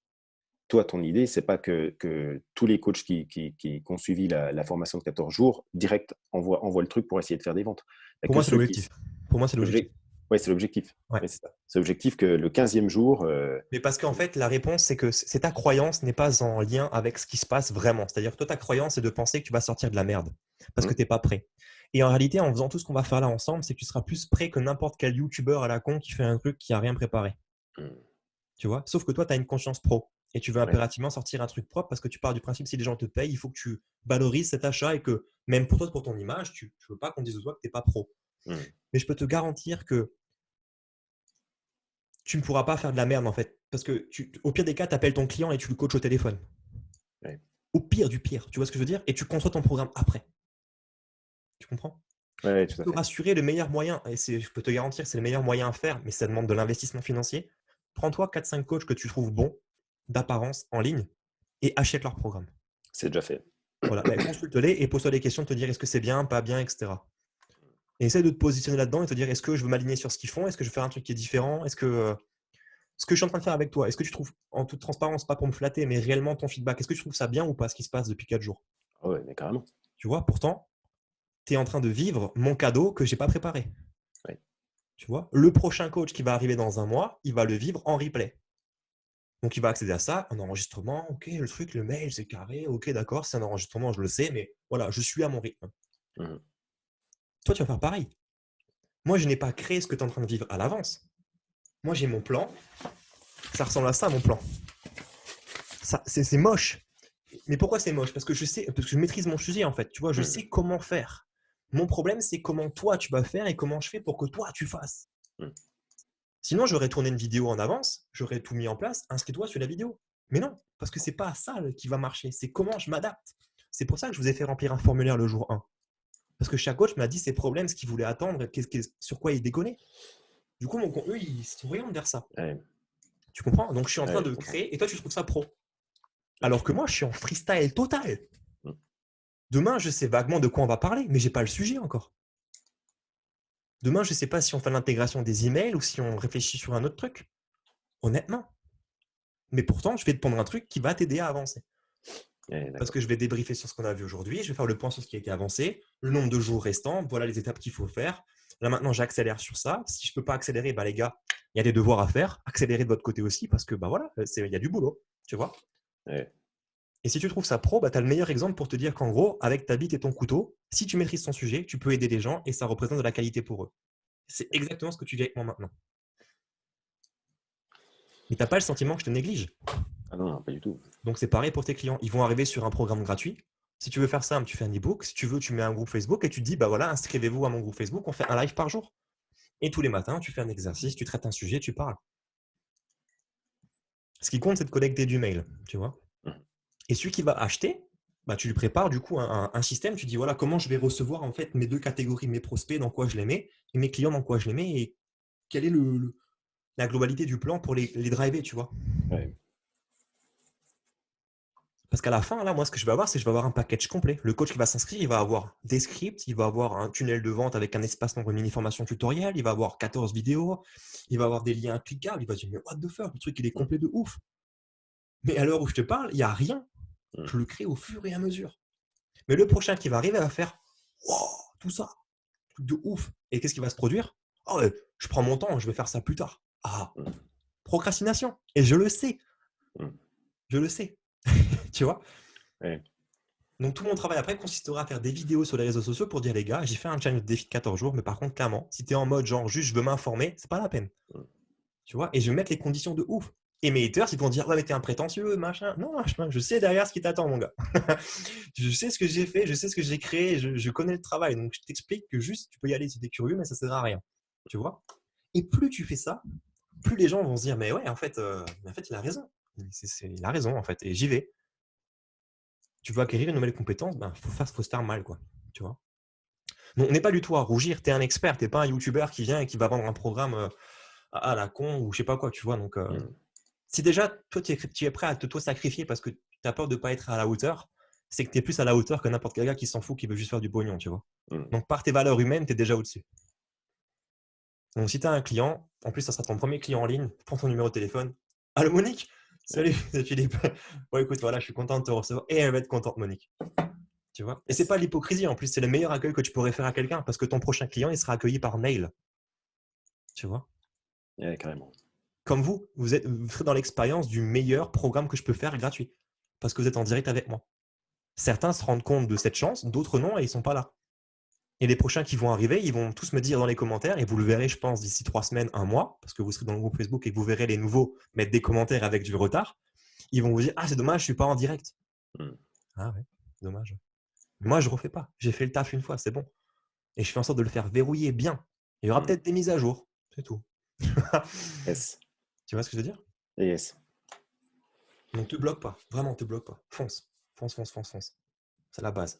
toi, ton idée, c'est pas que tous les coachs qui ont suivi la formation de 14 jours, direct, envoient le truc pour essayer de faire des ventes. Pour moi, c'est l'objectif. Pour moi, c'est l'objectif. Oui, c'est l'objectif. Ouais. Ouais, c'est ça. C'est l'objectif que le 15e jour. Mais parce qu'en fait, la réponse, c'est que ta croyance n'est pas en lien avec ce qui se passe vraiment. C'est-à-dire que toi, ta croyance, c'est de penser que tu vas sortir de la merde parce que tu n'es pas prêt. Et en réalité, en faisant tout ce qu'on va faire là ensemble, c'est que tu seras plus prêt que n'importe quel YouTuber à la con qui fait un truc qui n'a rien préparé. Tu vois? Sauf que toi, tu as une conscience pro et tu veux impérativement sortir un truc propre parce que tu pars du principe si les gens te payent, il faut que tu valorises cet achat et que même pour toi, pour ton image, tu ne veux pas qu'on dise de toi que tu n'es pas pro. Mais je peux te garantir que tu ne pourras pas faire de la merde en fait. Parce que au pire des cas, tu appelles ton client et tu le coaches au téléphone. Ouais. Au pire du pire, tu vois ce que je veux dire? Et tu conçois ton programme après. Tu comprends? Ouais, tout Tu à peux fait. rassurer le meilleur moyen, et je peux te garantir, c'est le meilleur moyen à faire, mais ça demande de l'investissement financier. Prends-toi 4-5 coachs que tu trouves bons, d'apparence, en ligne, et achète leur programme. C'est déjà fait. Voilà, consulte-les et pose-toi des questions, te dire est-ce que c'est bien, pas bien, etc. Et essaie de te positionner là-dedans et te dire est-ce que je veux m'aligner sur ce qu'ils font? Est-ce que je veux faire un truc qui est différent? Est-ce que ce que je suis en train de faire avec toi, est-ce que tu trouves, en toute transparence, pas pour me flatter, mais réellement ton feedback, est-ce que tu trouves ça bien ou pas ce qui se passe depuis 4 jours? Ah ouais, mais carrément. Tu vois, pourtant, tu es en train de vivre mon cadeau que je n'ai pas préparé. Ouais. Tu vois, le prochain coach qui va arriver dans un mois, il va le vivre en replay. Donc, il va accéder à ça, un enregistrement, ok, le truc, le mail, c'est carré, ok, d'accord, c'est un enregistrement, je le sais, mais voilà, je suis à mon rythme. Toi, tu vas faire pareil. Moi, je n'ai pas créé ce que tu es en train de vivre à l'avance. Moi, j'ai mon plan. Ça ressemble à ça, mon plan. C'est moche. Mais pourquoi c'est moche? Parce que je maîtrise mon sujet en fait. Tu vois, je sais comment faire. Mon problème, c'est comment toi tu vas faire et comment je fais pour que toi tu fasses. Sinon, j'aurais tourné une vidéo en avance, j'aurais tout mis en place, inscris-toi sur la vidéo. Mais non, parce que c'est pas ça qui va marcher, c'est comment je m'adapte. C'est pour ça que je vous ai fait remplir un formulaire le jour 1. Parce que chaque coach m'a dit ses problèmes, ce qu'il voulait attendre, sur quoi il déconnait. Du coup, mon contenu, ils s'orientent vers ça. Ouais. Tu comprends? Donc, je suis en train de créer et toi, tu trouves ça pro. Alors que moi, je suis en freestyle total. Demain, je sais vaguement de quoi on va parler, mais je n'ai pas le sujet encore. Demain, je ne sais pas si on fait l'intégration des emails ou si on réfléchit sur un autre truc. Honnêtement. Mais pourtant, je vais te prendre un truc qui va t'aider à avancer. Parce que je vais débriefer sur ce qu'on a vu aujourd'hui, je vais faire le point sur ce qui a été avancé, le nombre de jours restants, voilà les étapes qu'il faut faire. Là, maintenant, j'accélère sur ça. Si je ne peux pas accélérer, les gars, il y a des devoirs à faire. Accélérez de votre côté aussi parce que voilà, il y a du boulot. Tu vois? Ouais. Et si tu trouves ça pro, tu as le meilleur exemple pour te dire qu'en gros, avec ta bite et ton couteau, si tu maîtrises ton sujet, tu peux aider les gens et ça représente de la qualité pour eux. C'est exactement ce que tu vis avec moi maintenant. Mais tu n'as pas le sentiment que je te néglige. Ah non, pas du tout. Donc c'est pareil pour tes clients. Ils vont arriver sur un programme gratuit. Si tu veux faire simple, tu fais un e-book. Si tu veux, tu mets un groupe Facebook et tu te dis, voilà, inscrivez-vous à mon groupe Facebook, on fait un live par jour. Et tous les matins, tu fais un exercice, tu traites un sujet, tu parles. Ce qui compte, c'est de collecter du mail, tu vois. Et celui qui va acheter, tu lui prépares du coup un système. Tu dis voilà comment je vais recevoir en fait mes deux catégories, mes prospects, dans quoi je les mets, et mes clients dans quoi je les mets, et quelle est la globalité du plan pour les driver, tu vois. Ouais. Parce qu'à la fin, là, moi, ce que je vais avoir, c'est que je vais avoir un package complet. Le coach qui va s'inscrire, il va avoir des scripts, il va avoir un tunnel de vente avec un espace nombre mini formation tutoriel, il va avoir 14 vidéos, il va avoir des liens cliquables, il va se dire mais what the fuck, le truc il est complet de ouf. Mais à l'heure où je te parle, il n'y a rien. Je le crée au fur et à mesure. Mais le prochain qui va arriver va faire wow, tout ça. truc de ouf. Et qu'est-ce qui va se produire? Oh, je prends mon temps, je vais faire ça plus tard. Ah, procrastination. Et je le sais. Je le sais. Tu vois? Ouais. Donc, tout mon travail après consistera à faire des vidéos sur les réseaux sociaux pour dire, les gars, j'ai fait un challenge de défi de 14 jours, mais par contre, clairement, si tu es en mode genre juste je veux m'informer, c'est pas la peine. Tu vois? Et je vais mettre les conditions de ouf. Et mes haters, ils vont dire, ouais, mais t'es un prétentieux, machin. Non, machin, je sais derrière ce qui t'attend, mon gars. Je sais ce que j'ai fait, je sais ce que j'ai créé, je connais le travail. Donc, je t'explique que juste, tu peux y aller si t'es curieux, mais ça ne sert à rien. Tu vois? Et plus tu fais ça, plus les gens vont se dire, mais ouais, en fait, il a raison. Il a raison, en fait, et j'y vais. Tu veux acquérir une nouvelle compétence, ben, faut se faire mal, quoi. Tu vois? Donc, on n'est pas du tout à rougir, tu es un expert, tu n'es pas un YouTuber qui vient et qui va vendre un programme à la con ou je sais pas quoi, tu vois. Donc, si déjà, toi, tu es prêt à te sacrifier parce que tu as peur de ne pas être à la hauteur, c'est que tu es plus à la hauteur que n'importe quel gars qui s'en fout, qui veut juste faire du pognon, tu vois. Donc, par tes valeurs humaines, tu es déjà au-dessus. Donc, si tu as un client, en plus, ça sera ton premier client en ligne, prends ton numéro de téléphone. Allô, Monique? Salut, c'est Philippe. Bon, écoute, voilà, je suis content de te recevoir. Et elle va être contente, Monique. Tu vois? Et c'est pas l'hypocrisie, en plus, c'est le meilleur accueil que tu pourrais faire à quelqu'un parce que ton prochain client, il sera accueilli par mail. Tu vois? Ouais, carrément. Comme vous serez dans l'expérience du meilleur programme que je peux faire gratuit parce que vous êtes en direct avec moi. Certains se rendent compte de cette chance, d'autres non et ils ne sont pas là. Et les prochains qui vont arriver, ils vont tous me dire dans les commentaires, et vous le verrez, je pense, d'ici 3 semaines, 1 mois, parce que vous serez dans le groupe Facebook et que vous verrez les nouveaux mettre des commentaires avec du retard. Ils vont vous dire, ah, c'est dommage, je ne suis pas en direct. Ah ouais, dommage. Moi, je ne refais pas. J'ai fait le taf une fois, c'est bon. Et je fais en sorte de le faire verrouiller bien. Il y aura peut-être des mises à jour, c'est tout. Yes. Tu vois ce que je veux dire? Yes. Donc, te bloque pas. Vraiment, te bloque pas. Fonce. Fonce, fonce, fonce, fonce. C'est la base.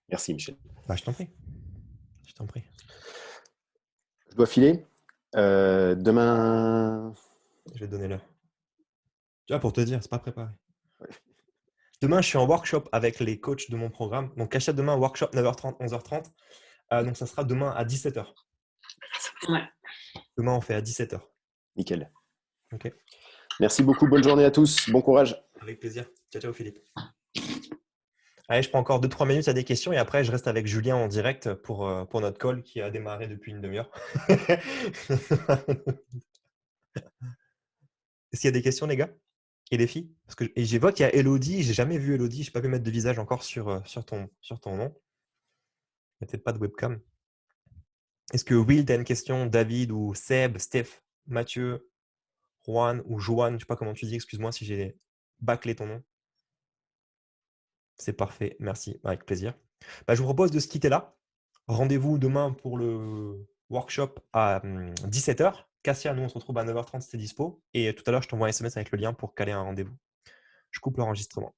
Merci, Michel. Bah, je t'en prie. Je t'en prie. Je dois filer. Demain. Je vais te donner l'heure. Tu vois, pour te dire, c'est pas préparé. Demain, je suis en workshop avec les coachs de mon programme. Donc, achète demain workshop 9h30, 11h30. Donc, ça sera demain à 17h. Ouais. Demain, on fait à 17h. Nickel. Ok. Merci beaucoup. Bonne journée à tous. Bon courage. Avec plaisir. Ciao, ciao, Philippe. Allez, je prends encore 2-3 minutes à des questions et après, je reste avec Julien en direct pour notre call qui a démarré depuis une demi-heure. Est-ce qu'il y a des questions, les gars? Et les filles? Parce que et j'évoque qu'il y a Elodie. J'ai jamais vu Elodie. Je n'ai pas pu mettre de visage encore sur ton nom. Il n'y a peut-être pas de webcam. Est-ce que Will, tu as une question? David ou Seb, Steph, Mathieu, Juan ou Joanne, je ne sais pas comment tu dis, excuse-moi si j'ai bâclé ton nom. C'est parfait, merci, avec plaisir. Bah, je vous propose de se quitter là. Rendez-vous demain pour le workshop à 17h. Cassia, nous on se retrouve à 9h30 si t'es dispo. Et tout à l'heure, je t'envoie un SMS avec le lien pour caler un rendez-vous. Je coupe l'enregistrement.